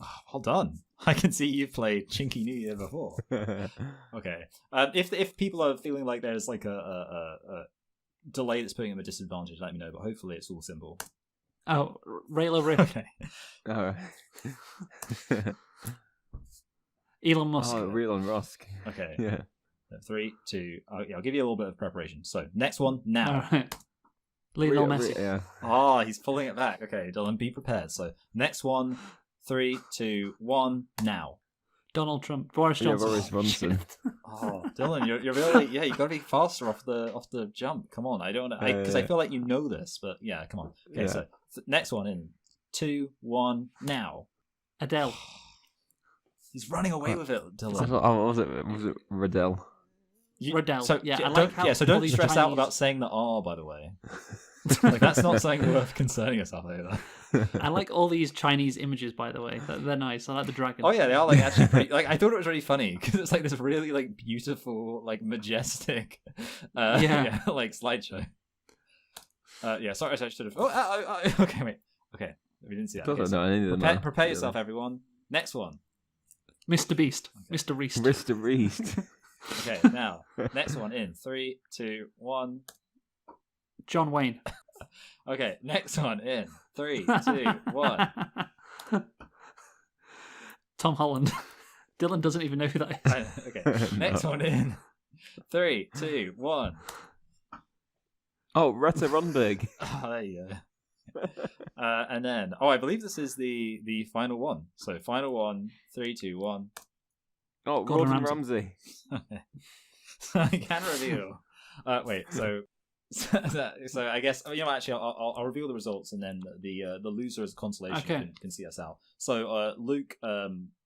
Oh, well done. I can see you've played Chinky New Year before. Okay. If people are feeling like there's like a delay that's putting them at a disadvantage, let me know. But hopefully it's all simple. Oh, Rayla Rick. Okay. Oh. Elon Musk. Oh, Elon Musk. Okay. Yeah. 3, 2. I'll give you a little bit of preparation. So next one now. All right. Lionel Messi. Yeah. Oh, he's pulling it back. Okay, Dylan, be prepared. So next one. 3, 2, 1. Now. Donald Trump. Boris Johnson. Boris Johnson. Oh, Dylan, you're really you got to be faster off the jump. Come on, I don't because I feel like you know this, but yeah, come on. Okay, so next one in 2, 1. Now. Adele. He's running away with it, Dylan. Was it Riddell? Riddell. So Yeah, I don't, like how so all don't these stress out Chinese- about saying the R, by the way. That's not something worth concerning yourself over. I like all these Chinese images, by the way. They're nice. I like the dragons. Oh yeah, they are actually pretty. I thought it was really funny because it's this really beautiful, majestic, slideshow. Yeah, sorry, I should have. Oh, okay, wait. Okay, we didn't see that. Okay, No, I needed them. prepare yourself, everyone. Next one. Mr. Beast. Okay. Mr. Reist. Mr. Reist. Okay, now next one in 3, 2, 1. John Wayne. Okay, next one in 3, 2, 1. Tom Holland. Dylan doesn't even know who that is. Okay, next one in 3, 2, 1. Oh, Retta Rundberg. Oh, there you go. And then, I believe this is the final one. So, final one, 3, 2, 1. Oh, Gordon Gordon Ramsay. I can reveal. Wait, so I guess actually I'll reveal the results and then the loser as a consolation can see us out. So Luke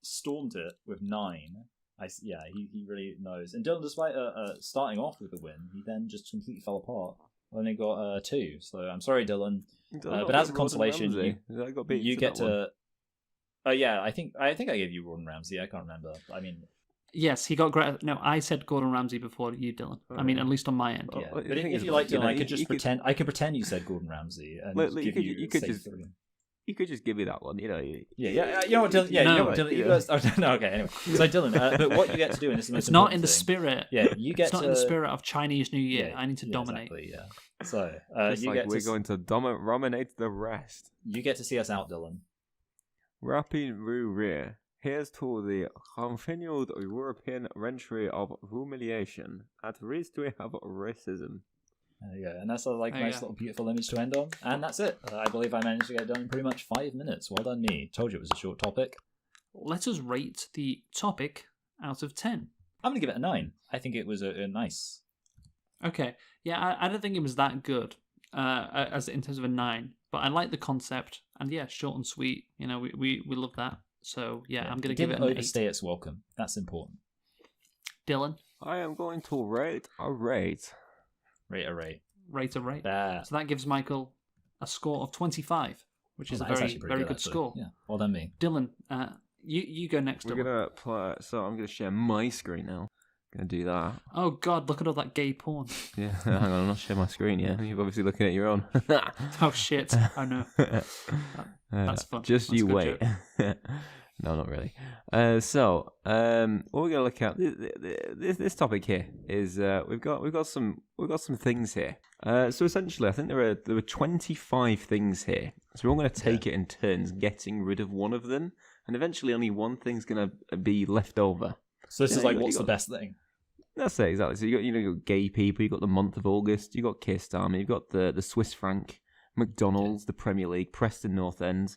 stormed it with 9. He really knows. And Dylan, despite starting off with a win, he then just completely fell apart. Only got 2. So I'm sorry, Dylan. But as a consolation, you get to. I think I gave you Gordon Ramsay. I can't remember. I mean. Yes, he got great. No, I said Gordon Ramsay before you, Dylan. I mean, at least on my end. Yeah. But if you like, Dylan, I could just pretend. I could pretend you said Gordon Ramsay and give you could just. You could just give me that one, you know. Yeah. You know what, Dylan? Yeah, No, you know what, Dylan? You guys, no, okay, anyway. So, Dylan, but what you get to do, and this is the most It's not in important the thing. spirit. Yeah, you get It's not to... in the spirit of Chinese New Year. Yeah, I need to dominate. Exactly, yeah. So, Just you like get we're to... going to dominate the rest. You get to see us out, Dylan. Rapping Rue Rear. Here's to the continued European entry of humiliation. At least we have racism. There you go. And that's a There you nice go. little beautiful image to end on. And that's it. I believe I managed to get it done in pretty much 5 minutes. Well done me. Told you it was a short topic. Let us rate the topic out of 10. I'm going to give it a 9. I think it was a nice... Okay. Yeah, I don't think it was that good as in terms of a 9, but I like the concept. And yeah, short and sweet. You know, we love that. So yeah, I'm going to give it didn't an 8. overstay its welcome. That's important. Dylan, I am going to rate a rate. Rate a rate. rate a rate. There. So that gives Michael a score of 25, which is Well, a that's very, actually pretty very good actually. score. Yeah. Well done me. Dylan, you go next. We're Dylan. gonna play. So I'm gonna share my screen now. Gonna do that. Oh God, look at all that gay porn. Yeah, hang on, I'm not sharing my screen yet. You're obviously looking at your own. Oh shit, I know. That's fun. Just That's you a good wait. joke. No, not really. So what we're gonna look at this topic here is we've got some things here. So essentially, I think there were 25 things here. So we're all gonna take it in turns, getting rid of one of them, and eventually only one thing's gonna be left over. So this Yeah, is like, you what's got- the best thing? That's it, exactly. So you got gay people, you got the month of August, you got Kiss Army, you've got the Swiss franc, McDonald's, the Premier League, Preston North End,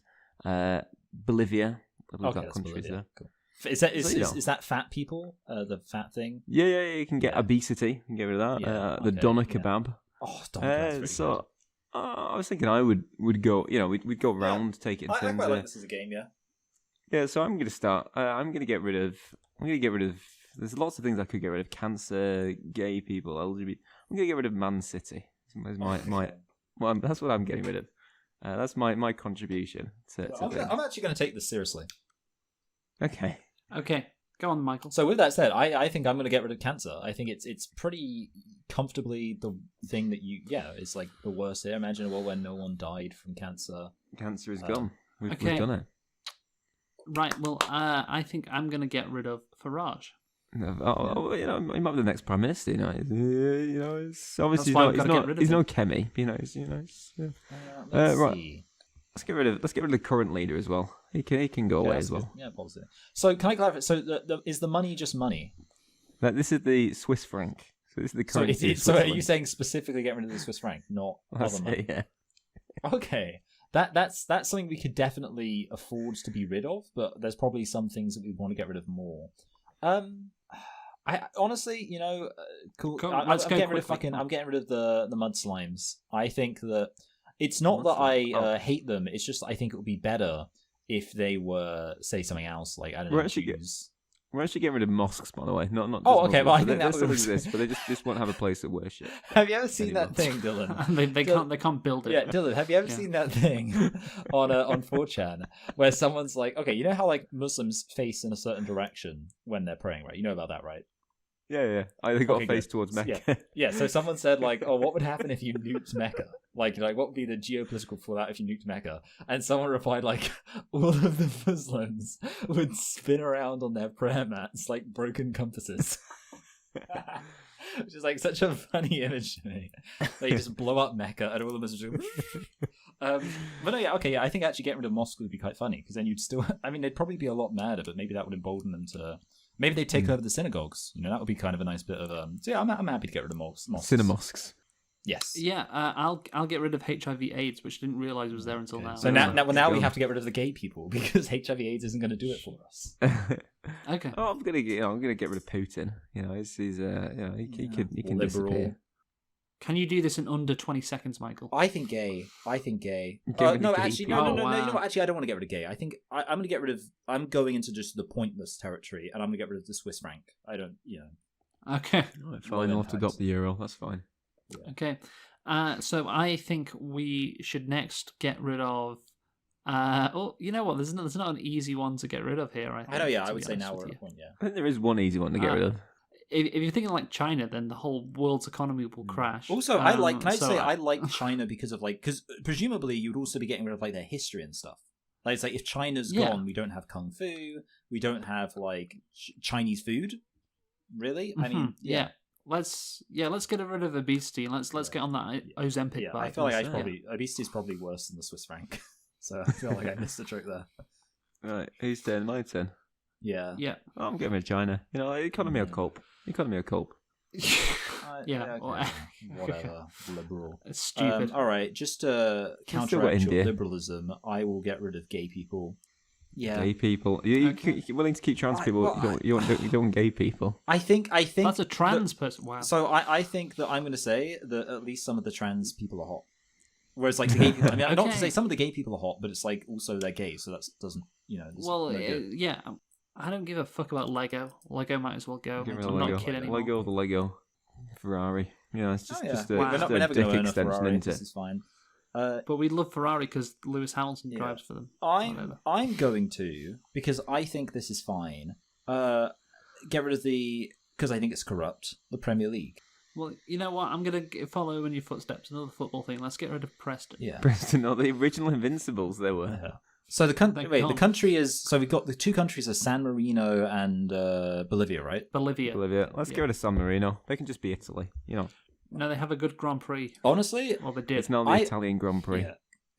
Bolivia. I believe that that's country's Bolivia. there. Cool. Is that So, you know. is that fat people? The fat thing? Yeah, you can get Yeah. obesity. You can get rid of that. Yeah, The okay, doner yeah. kebab. Oh, that's So I was thinking I would go. You know, we'd go round, take it in I turns. quite like this as a game. Yeah. Yeah, so I'm going to start. I'm going to get rid of. There's lots of things I could get rid of: cancer, gay people, LGBT. I'm going to get rid of Man City. That's what I'm getting rid of. That's my contribution to I'm actually going to take this seriously. Okay. Okay, go on, Michael. So with that said, I think I'm going to get rid of cancer. I think it's pretty comfortably the thing that it's like the worst here. Imagine a world where no one died from cancer. Cancer is gone. We've okay. done it. Right. Well, I think I'm going to get rid of Farage. You know, he might be the next prime minister. You know, it's obviously why we've he's gotta get not. rid of He's him. no Kemi. You know, Let's right. see. Let's get rid of the current leader as well. He can go away that's as well. good. Yeah, policy. So can I clarify? So is the money just money? Like, this is the Swiss franc. So this is the So currency. so are you saying specifically get rid of the Swiss franc, not other money? Yeah. Okay, that's something we could definitely afford to be rid of, but there's probably some things that we want to get rid of more. I honestly, cool. Go- I'm let's go getting rid of quickly. I'm getting rid of the mud slimes. I think that it's not that I hate them. It's just I think it would be better if they were say something else, like I don't know. We're actually getting rid of mosques, by the way. Not. Oh, okay, Muslims, well, I but think they that still was- exist, but they just won't have a place to worship. Have you ever seen Anymore. that thing, Dylan? they can't build it. Yeah, Dylan, have you ever Yeah. seen that thing on 4chan where someone's like, okay, you know how like Muslims face in a certain direction when they're praying, right? You know about that, right? Yeah. They got Okay, a face good. towards Mecca. Yeah. Yeah, so someone said like, oh, what would happen if you nuked Mecca? Like what would be the geopolitical for that if you nuked Mecca? And someone replied like, all of the Muslims would spin around on their prayer mats like broken compasses. Which is like such a funny image to me. They just blow up Mecca and all the Muslims just but no, yeah, okay, yeah, I think actually getting rid of mosques would be quite funny because then you'd still, I mean, they'd probably be a lot madder, but maybe that would embolden them to, maybe they'd take over the synagogues. That would be kind of a nice bit of, so yeah, I'm happy to get rid of mosques. Cinemosques. Yes. Yeah, I'll get rid of HIV/AIDS, which I didn't realize was there until now. So now we have to get rid of the gay people because HIV/AIDS isn't going to do it for us. Okay. Oh, I'm gonna get rid of Putin. He can Liberal. disappear. Can you do this in under 20 seconds, Michael? I think gay. Get rid of No, gay actually, people. no. Oh, You know wow. what? Actually, I don't want to get rid of gay. I think I'm going to get rid of. I'm going into just the pointless territory, and I'm going to get rid of the Swiss franc. I don't, Okay. Right, fine, I'll have to adopt the euro. That's fine. Okay. So I think we should next get rid of. You know what? There's not an easy one to get rid of here. I I know. Yeah, to I would be say honest now with we're at you. a point. Yeah. I think there is one easy one to get rid of. if you're thinking like China, then the whole world's economy will crash. Also, I like. Can I so say I like China because of because presumably you'd also be getting rid of like their history and stuff. Like it's like if China's gone, we don't have kung fu, we don't have like Chinese food. Really, I mean, yeah. Let's get rid of obesity and let's get on that Ozempic. Yeah, bike I feel like instead. obesity is probably worse than the Swiss franc. So I feel like I missed a trick there. Right, whose turn? My turn. Yeah. Oh, I'm getting rid of China. You know, economy will cope. Economy will cope. Yeah, okay. Whatever. Liberal. It's stupid. All right, just to still got counteract your India. liberalism, I will get rid of gay people. Yeah. Gay people. You're willing to keep trans people. You don't want gay people. I think That's a trans person. Wow. So I think that I'm going to say that at least some of the trans people are hot. Whereas like the gay people, I mean, not to say some of the gay people are hot, but it's like also they're gay, so that doesn't, Well, no good. yeah. I don't give a fuck about Lego. Lego might as well go. Get rid I'm of not Lego. kidding anymore. Lego the Lego. Ferrari. Yeah, it's just, just a, Wow. just we're never a going dick to own a extension, Ferrari. isn't This it? is fine. But we love Ferrari because Lewis Hamilton drives for them. I'm going to, because I think this is fine, get rid of because I think it's corrupt, the Premier League. Well, you know what? I'm going to follow in your footsteps. Another football thing. Let's get rid of Preston. Yeah. Preston, or the original Invincibles, they were. Yeah. So the country is, so we've got the two countries are San Marino and Bolivia, right? Bolivia. Let's get rid of San Marino. They can just be Italy, No, they have a good Grand Prix. Honestly, Well, they did. It's not the Italian Grand Prix. Yeah.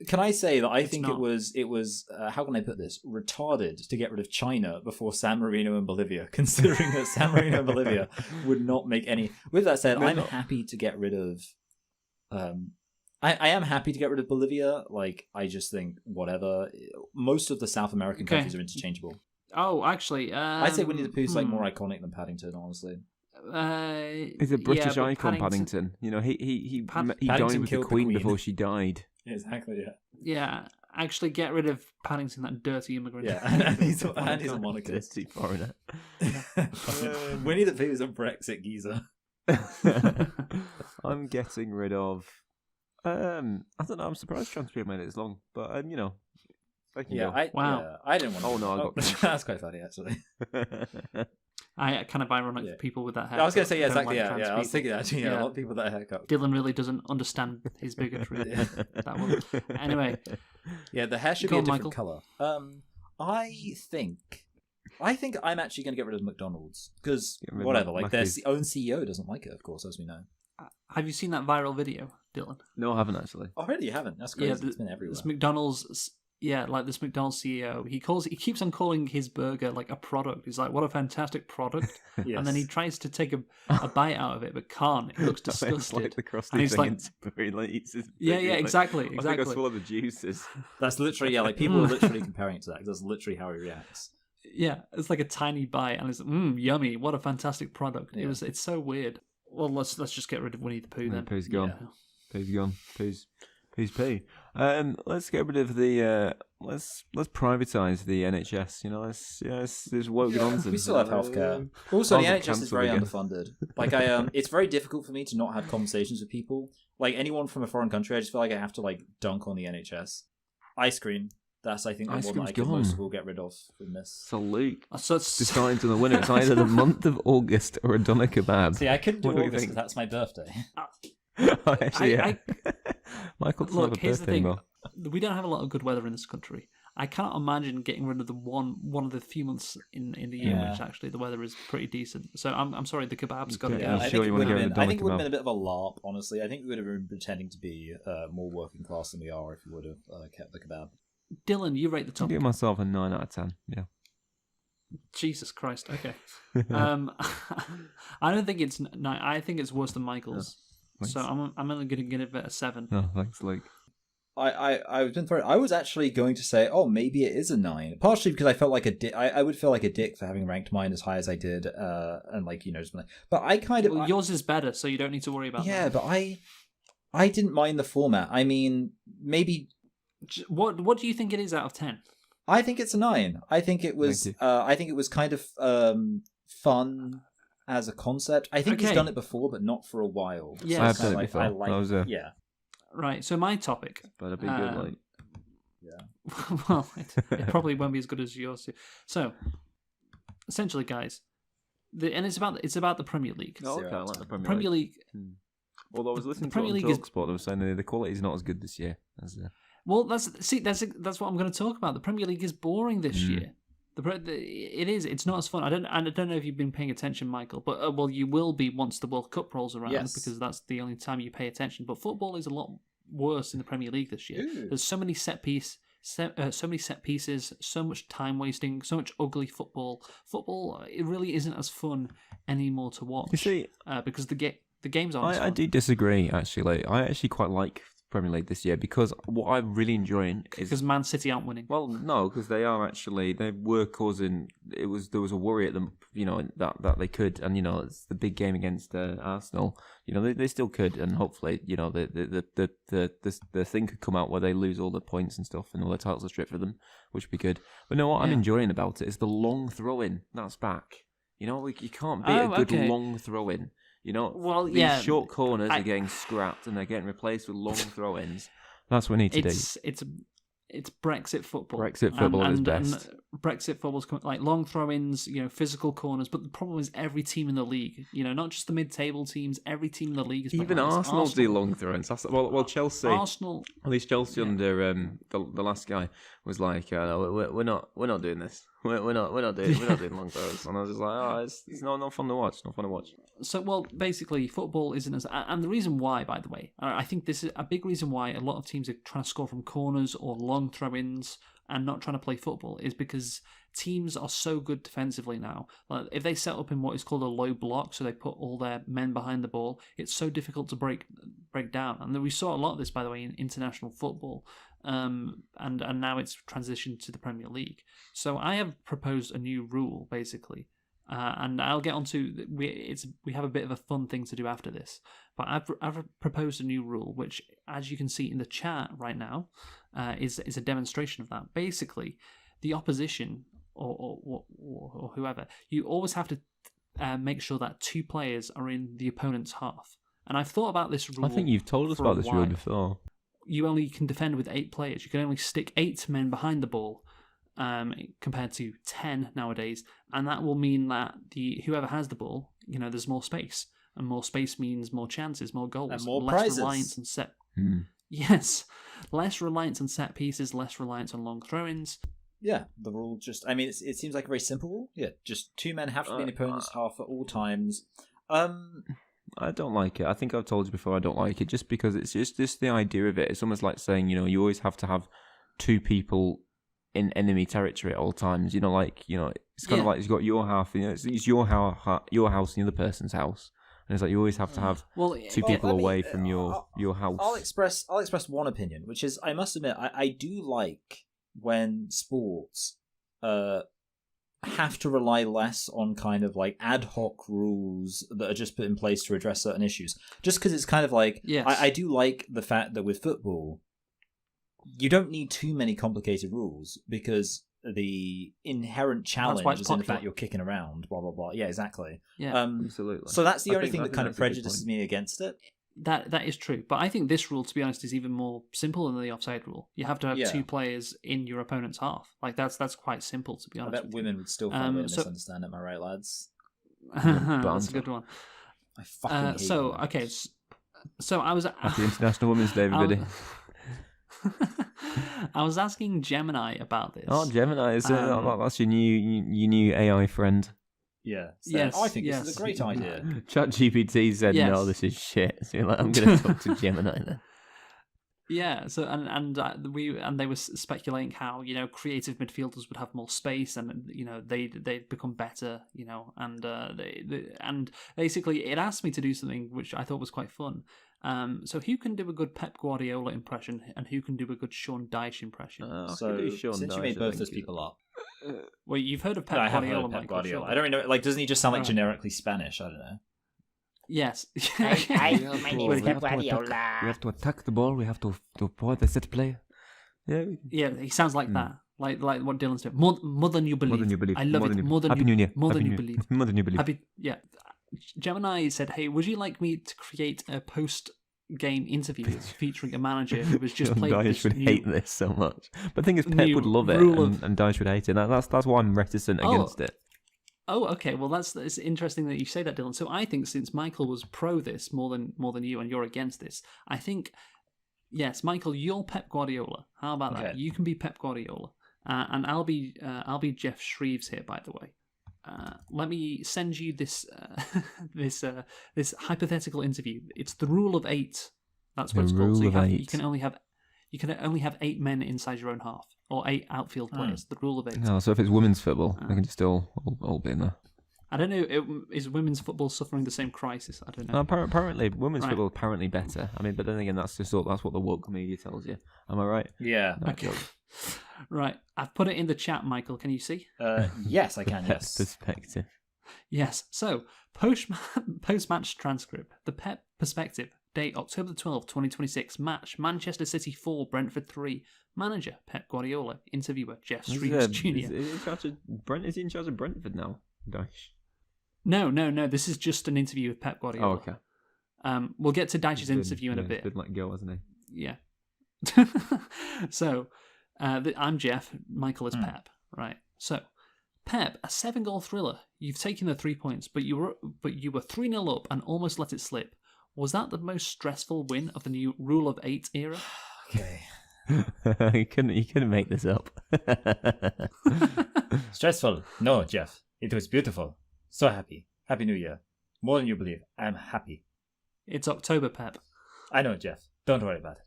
Can I say that I think not. it was how can I put this, retarded to get rid of China before San Marino and Bolivia, considering that San Marino and Bolivia would not make any. With that said, I'm happy to get rid of. I am happy to get rid of Bolivia. Like, I just think whatever. Most of the South American countries are interchangeable. Oh, actually, I'd say Winnie the Pooh's like more iconic than Paddington, honestly. He's a British but icon, Paddington. He Paddington joined with the killed the Queen Queen. before she died. Exactly. Yeah. Yeah, actually, get rid of Paddington, that dirty immigrant. Yeah, and he's a monarchist. Dirty foreigner. Winnie the Pooh is a Brexit geezer. I'm getting rid of. I don't know. I'm surprised trans people made it as long, but they can go. I didn't want to. Oh no, I got. That's quite funny actually. I kind of ironic for people with that haircut. I was going to say don't exactly. like Yeah, trans I was people. thinking actually. Yeah, a lot of people with that haircut. Dylan really doesn't understand his bigotry. That one. Anyway, yeah, the hair should Go be a on, different Michael. color. I think I'm actually going to get rid of McDonald's because Get rid of whatever. Like their Macca's. own CEO doesn't like it, of course, as we know. have you seen that viral video, Dylan? No, I haven't actually. Oh, really? You haven't? That's crazy. It's been everywhere. This McDonald's, this McDonald's CEO, he keeps on calling his burger like a product. He's like, "What a fantastic product!" Yes. And then he tries to take a bite out of it, but can't. It looks It's disgusted. like the crusty And he's thing like- in Tipperary, like, eats his Yeah, burger, like, exactly. I think it's Exactly. full of the juices. That's literally like people are literally comparing it to that because that's literally how he reacts. Yeah, it's like a tiny bite, and it's yummy. What a fantastic product! Yeah. It's so weird. Well, let's just get rid of Winnie the Pooh then. Pooh's gone. Yeah. Pooh's gone. Pooh's poo. Let's get rid of the. Let's privatise the NHS. There's woke nonsense. We still have healthcare. Also, the I'll NHS is cancel very again. underfunded. Like, it's very difficult for me to not have conversations with people. Like anyone from a foreign country, I just feel like I have to like dunk on the NHS. Ice cream. That's I think the Ice one that I cream's could gone. most will get rid of in this. So Luke So it's decided on the winner. It's either the month of August or a doner kebab. See, I couldn't do What do we August think? because that's my birthday. Actually, yeah. Michael doesn't have Look, a here's the birthday thing. anymore. We don't have a lot of good weather in this country. I cannot imagine getting rid of the one of the few months in the year Yeah. which actually the weather is pretty decent. So I'm sorry, the kebab's got to Yeah, go. I'm sure you wanna would go have with been. the I think it would have doner been a bit of a LARP. Honestly, I think we would have been pretending to be more working class than we are if we would have kept the kebab. Dylan, you rate the I'll top. give myself a 9 out of 10. Yeah. Jesus Christ. Okay. I don't think it's I think it's worse than Michael's. Thanks. So I'm only going to give it a 7. No, thanks, Luke. I was actually going to say, oh, maybe it is a 9. Partially because I felt like a dick. I would feel like a dick for having ranked mine as high as I did, and like just. But I kind of yours is better, so you don't need to worry about yeah. that. But I didn't mind the format. I mean, maybe What do you think it is out of 10? I think it's a 9. I think it was. Thank I think it was kind of fun as a concept. I think he's Okay. done it before, but not for a while. Yes. I have So done it I before. I like, That was a- yeah. Right, so my topic. Better be good, Um, like. Well, it probably won't be as good as yours. So, essentially, guys, And it's about the Premier League. Oh, okay, I like the Premier League. Although I was listening to Premier it on League TalkSport, they were saying the quality is not as good this year. Well, that's what I'm going to talk about. The Premier League is boring this year. It is. It's not as fun. I don't know if you've been paying attention, Michael, but well, you will be once the World Cup rolls around because that's the only time you pay attention. But football is a lot worse in the Premier League this year. Ooh. There's so many set pieces, so much time wasting, so much ugly football. Football, it really isn't as fun anymore to watch. You see, because the games aren't. I do disagree. Actually, I actually quite like Premier League this year because what I'm really enjoying is because Man City aren't winning. Well, no, because they were causing. There was a worry at them, that they could, and it's the big game against Arsenal. They still could, and hopefully, the thing could come out where they lose all the points and stuff, and all the titles are stripped for them, which would be good. But no, what I'm enjoying about it is the long throw-in. That's back. You can't beat a good long throw-in. These short corners are getting scrapped and they're getting replaced with long throw-ins. That's what we need to do. It's Brexit football. Brexit football is best. And Brexit football's like long throw-ins, physical corners. But the problem is every team in the league, not just the mid-table teams, every team in the league is even Arsenal do long throw-ins. Well, Chelsea. Arsenal. At least Chelsea under the last guy was like, we're not doing this. We're not doing long throws. And I was just like, it's not fun to watch. Not fun to watch. So, well, basically, football isn't as... And the reason why, by the way, I think this is a big reason why a lot of teams are trying to score from corners or long throw-ins and not trying to play football is because teams are so good defensively now. Like, if they set up in what is called a low block, so they put all their men behind the ball, it's so difficult to break down. And we saw a lot of this, by the way, in international football. And now it's transitioned to the Premier League. So I have proposed a new rule, basically. And I'll get onto we have a bit of a fun thing to do after this, but I've proposed a new rule, which, as you can see in the chat right now, is a demonstration of that. Basically, the opposition or whoever, you always have to make sure that 2 players are in the opponent's half. And I've thought about this rule. I think you've told us about this rule before. You only can defend with 8 players. You can only stick 8 men behind the ball. Compared to 10 nowadays, and that will mean that whoever has the ball, there's more space, and more space means more chances, more goals, and more less prizes. Reliance on set. Yes, less reliance on set pieces, less reliance on long throw-ins. Yeah, the rule just... I mean, it seems like a very simple rule. Yeah, just 2 men have to be in the opponent's half at all times. I don't like it. I think I've told you before I don't like it, just because it's just the idea of it. It's almost like saying, you always have to have 2 people in enemy territory at all times. It's kind of like you've got your half, it's your house and the other person's house. And it's like you always have to have 2 people away from your house. I'll express one opinion, which is, I must admit, I do like when sports have to rely less on kind of like ad hoc rules that are just put in place to address certain issues. Just because it's kind of like, I do like the fact that with football, you don't need too many complicated rules because the inherent challenge is in the fact you're kicking around, blah, blah, blah. Yeah, exactly. Yeah, absolutely. So that's the only thing that kind of prejudices me against it. That is true. But I think this rule, to be honest, is even more simple than the offside rule. You have to have 2 players in your opponent's half. Like, that's quite simple, to be honest. I bet women would still find it misunderstand. Am I right, lads? That's a good one. I fucking hate women. Okay. So I was... Happy International Women's Day, everybody. I was asking Gemini about this. Oh, Gemini is that's your new AI friend. Yeah. So yes. I think this is a great idea. ChatGPT said, "No, this is shit." So I'm going to talk to Gemini then. Yeah. So and they were speculating how creative midfielders would have more space and they'd become better. And basically it asked me to do something which I thought was quite fun. So who can do a good Pep Guardiola impression and who can do a good Sean Dyche impression? Since you made both those people up. Well, you've heard of Pep Guardiola. I have heard of Pep Guardiola. I don't really know. Like, doesn't he just sound like generically Spanish? I don't know. Yes. My name is Pep Guardiola. We have to attack the ball. We have to avoid the set play. Yeah, he sounds like that. Like what Dylan said. More than you believe. More than you believe. I love it. More than Happy you. New Year. More than you believe. More than you believe. Yeah. Gemini said, "Hey, would you like me to create a post-game interview featuring a manager who has just played Dyche this would hate this so much. But the thing is, Pep would love it, and Dyche would hate it. That's why I'm reticent against it. Oh, okay. Well, it's interesting that you say that, Dylan. So I think since Michael was pro this more than you, and you're against this, I think yes, Michael, you're Pep Guardiola. How about that? You can be Pep Guardiola, and I'll be Jeff Shreves here. By the way, let me send you this this hypothetical interview. It's the rule of 8. That's what it's called. So you can only have 8 men inside your own half, or 8 outfield players. The rule of 8. No, so if it's women's football, they can just all be in there. I don't know. Is women's football suffering the same crisis? I don't know. Apparently, women's football apparently better. I mean, but then again, that's what the woke media tells you. Am I right? Yeah. No, okay. Right. I've put it in the chat, Michael. Can you see? Yes, I can. Pep Yes. perspective. Yes. So post-match transcript. The Pep perspective. Date October 12th, 2026. Match Manchester City 4, Brentford 3. Manager Pep Guardiola. Interviewer Jeff Shreves Jr. Is he in charge of Brentford now? Dash. No. This is just an interview with Pep Guardiola. Oh, okay. We'll get to Dyche's interview in a bit. He's been let go, hasn't he? Yeah. So, I'm Jeff. Michael is Pep. Right. So, Pep, a 7-goal thriller. You've taken the 3 points, but you were 3-0 up and almost let it slip. Was that the most stressful win of the new Rule of 8 era? Okay. you couldn't make this up. Stressful? No, Jeff. It was beautiful. So happy. Happy New Year. More than you believe. I'm happy. It's October, Pep. I know, Jeff. Don't worry about it.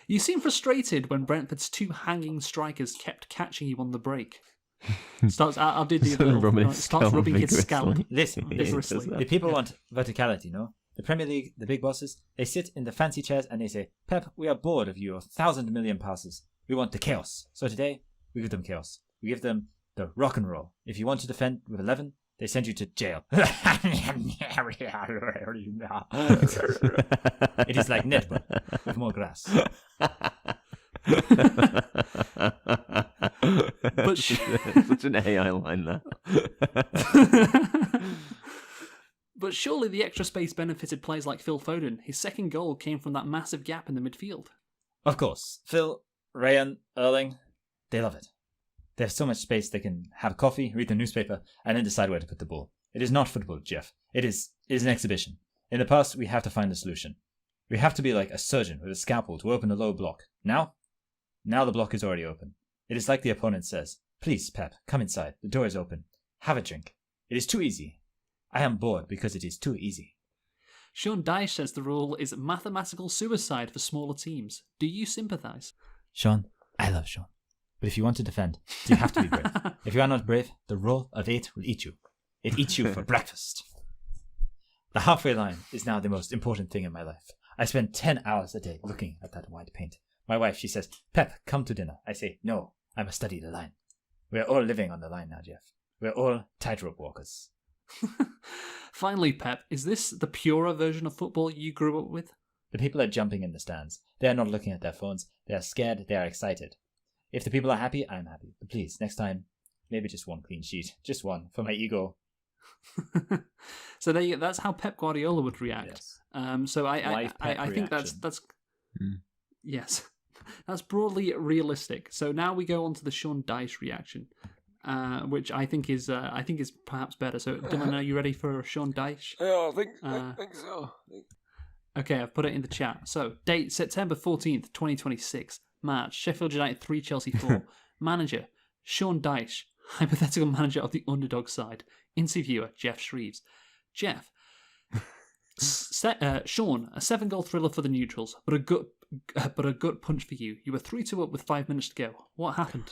You seem frustrated when Brentford's 2 hanging strikers kept catching you on the break. I'll do the little, starts rubbing his scalp. Listen. The people want verticality, no? The Premier League, the big bosses, they sit in the fancy chairs and they say, Pep, we are bored of your 1,000 million passes. We want the chaos. So today, we give them chaos. We give them the rock and roll. If you want to defend with 11, they send you to jail. It is like netball with more grass. But such an AI line there. But surely the extra space benefited players like Phil Foden. His second goal came from that massive gap in the midfield. Of course. Phil, Ryan, Erling, they love it. They have so much space they can have coffee, read the newspaper, and then decide where to put the ball. It is not football, Jeff. It is an exhibition. In the past, we have to find a solution. We have to be like a surgeon with a scalpel to open a low block. Now the block is already open. It is like the opponent says, please, Pep, come inside. The door is open. Have a drink. It is too easy. I am bored because it is too easy. Sean Dyche says the rule is mathematical suicide for smaller teams. Do you sympathise? Sean, I love Sean. But if you want to defend, you have to be brave. If you are not brave, the Rule of 8 will eat you. It eats you for breakfast. The halfway line is now the most important thing in my life. I spend 10 hours a day looking at that white paint. My wife, she says, Pep, come to dinner. I say, no, I must study the line. We are all living on the line now, Jeff. We are all tightrope walkers. Finally, Pep, is this the purer version of football you grew up with? The people are jumping in the stands. They are not looking at their phones. They are scared. They are excited. If the people are happy, I'm happy. But please, next time, maybe just one clean sheet. Just one, for my ego. So that's how Pep Guardiola would react. Yes. So I think that's yes, that's broadly realistic. So now we go on to the Sean Dyche reaction, which I think is perhaps better. So Dylan, are you ready for Sean Dyche? Yeah, I think so. Okay, I've put it in the chat. So date September 14th, 2026. Match Sheffield United 3, Chelsea 4. Manager Sean Dyche, hypothetical manager of the underdog side. Interviewer Jeff Shreves. Jeff, Sean, a 7-goal thriller for the neutrals, but a gut punch for you. You were 3-2 up with 5 minutes to go. What happened?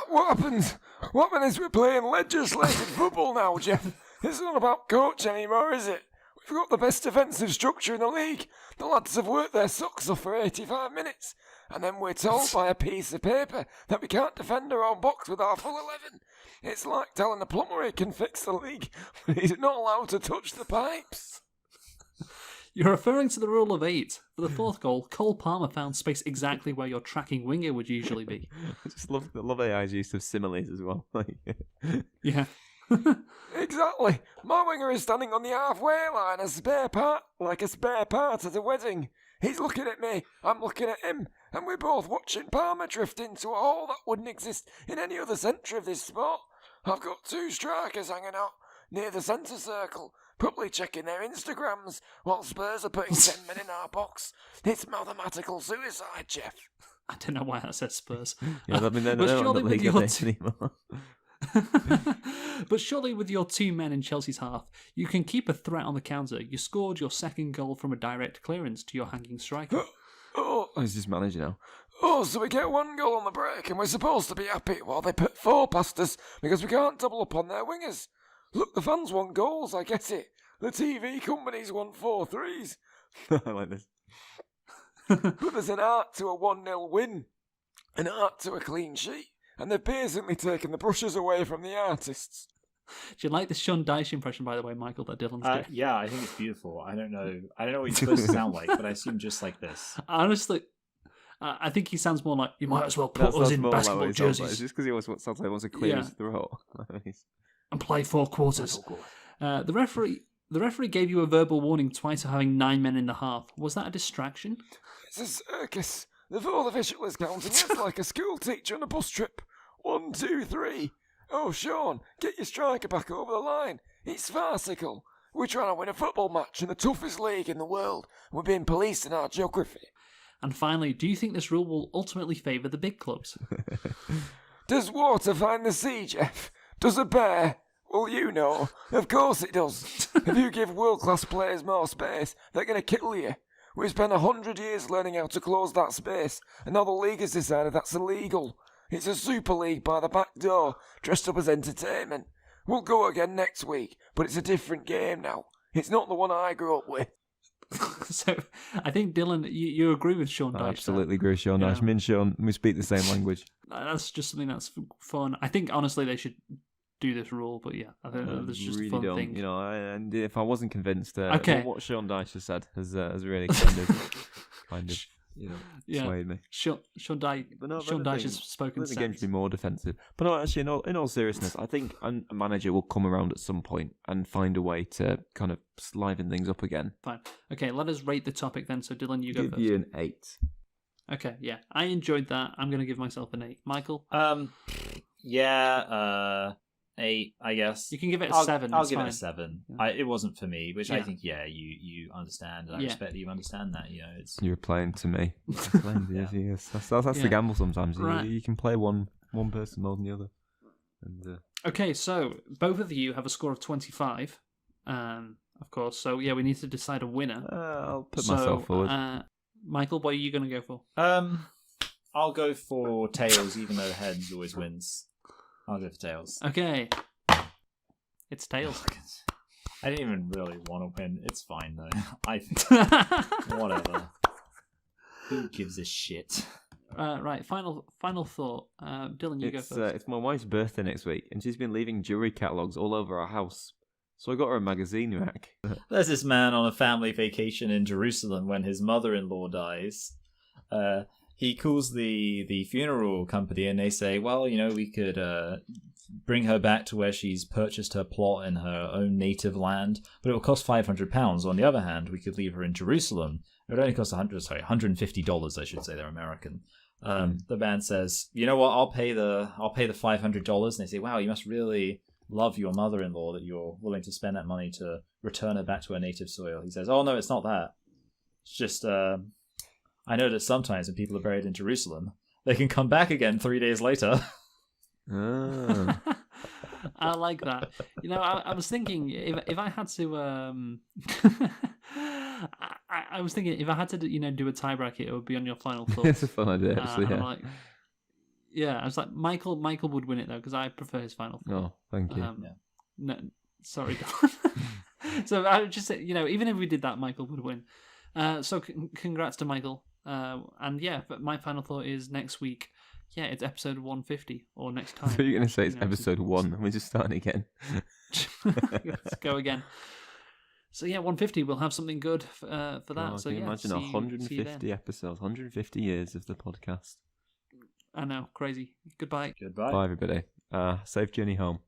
What happened? What minutes we're playing legislated football now, Jeff? It's not about coach anymore, is it? We've got the best defensive structure in the league. The lads have worked their socks off for 85 minutes. And then we're told by a piece of paper that we can't defend our own box with our full 11. It's like telling the plumber he can fix the leak, but he's not allowed to touch the pipes. You're referring to the rule of 8. For the 4th goal, Cole Palmer found space exactly where your tracking winger would usually be. I just love AI's use of similes as well. Yeah. Exactly. My winger is standing on the halfway line, a spare part at a wedding. He's looking at me, I'm looking at him, and we're both watching Palmer drift into a hole that wouldn't exist in any other centre of this sport. I've got 2 strikers hanging out near the centre circle, probably checking their Instagrams while Spurs are putting 10 men in our box. It's mathematical suicide, Jeff. I don't know why that says Spurs. Yeah, I mean, they're But not surely in the with league your anymore. But surely with your 2 men in Chelsea's half, you can keep a threat on the counter. You scored your second goal from a direct clearance to your hanging striker. Oh, He's just manager now. oh, so we get 1 goal on the break and we're supposed to be happy while they put 4 past us because we can't double up on their wingers. Look, the fans want goals, I get it. The TV companies want 4 threes. I like this. But there's an art to a 1-0 win, an art to a clean sheet, and they've basically taken the brushes away from the artists. Do you like the Sean Dyche impression, by the way, Michael, that Dylan's doing? Yeah, I think it's beautiful. I don't know what you're supposed to sound like, but I assume just like this. Honestly, I think he sounds more like, you might as well put us in basketball jerseys. It's just because he always sounds like he wants to clear his throat. And play 4 quarters. The referee gave you a verbal warning twice for having 9 men in the half. Was that a distraction? It's a circus. The fourth official is counting us like a school teacher on a bus trip. 1, 2, 3. Oh, Sean, get your striker back over the line. It's farcical. We're trying to win a football match in the toughest league in the world. We're being policed in our geography. And finally, do you think this rule will ultimately favour the big clubs? Does water find the sea, Jeff? Does a bear? Well, you know. Of course it does. If you give world-class players more space, they're going to kill you. We spent 100 years learning how to close that space, and now the league has decided that's illegal. It's a super league by the back door, dressed up as entertainment. We'll go again next week, but it's a different game now. It's not the one I grew up with. So, I think, Dylan, you agree with Sean Dyche. I absolutely agree with Sean Dyche. Me and Sean, we speak the same language. That's just something that's fun. I think, honestly, they should do this rule, but yeah, I think that's just really a fun don't, thing. You know, and if I wasn't convinced, Okay. what Sean Dyche has said has really kind of swayed me. Sean Dyche has spoken I think the game sense. should be more defensive. But no, actually, in all seriousness, I think a manager will come around at some point and find a way to kind of liven things up again. Fine. Okay, let us rate the topic then. So, Dylan, you go Give first. you an 8. Okay, yeah. I enjoyed that. I'm going to give myself an 8. Michael? 8, I guess. You can give it a 7. I'll it's give fine. it a 7. Yeah. It wasn't for me, which I Yeah. think, you understand, and I Yeah. respect that you understand that. You know, it's You're playing to me. Yes. That's Yeah. the gamble sometimes. Right. You can play one person more than the other. And Okay, so both of you have a score of 25, of course. So, yeah, we need to decide a winner. I'll put myself forward. Michael, what are you going to go for? I'll go for tails, even though heads always wins. I'll go for tails. Okay. It's tails. I didn't even really want to win. It's fine though. I think whatever. Who gives a shit? Right, final thought. Dylan, you go first. It's my wife's birthday next week, and she's been leaving jewelry catalogues all over our house. So I got her a magazine rack. There's this man on a family vacation in Jerusalem when his mother-in-law dies. He calls the funeral company and they say, well, we could bring her back to where she's purchased her plot in her own native land, but it will cost £500. On the other hand, we could leave her in Jerusalem. It would only cost $150, I should say. They're American. The man says, you know what? I'll pay the $500. And they say, wow, you must really love your mother-in-law that you're willing to spend that money to return her back to her native soil. He says, oh no, it's not that. It's just I know that sometimes when people are buried in Jerusalem, they can come back again 3 days later. I like that. I was thinking if I had to, I was thinking if I had to, do a tie bracket, it would be on your final thoughts. It's a fun idea, actually. I was like, Michael would win it though because I prefer his final thought. Oh, thank you. No, sorry. So I would just say, even if we did that, Michael would win. So congrats to Michael. And yeah, but my final thought is next week. Yeah, it's episode 150 or next time. So you're going to say it's episode 1 and we're just starting again. Let's go again. So yeah, 150. We'll have something good for that. So can you imagine 150 episodes, 150 years of the podcast. I know, crazy. Goodbye. Goodbye. Bye, everybody. Safe journey home.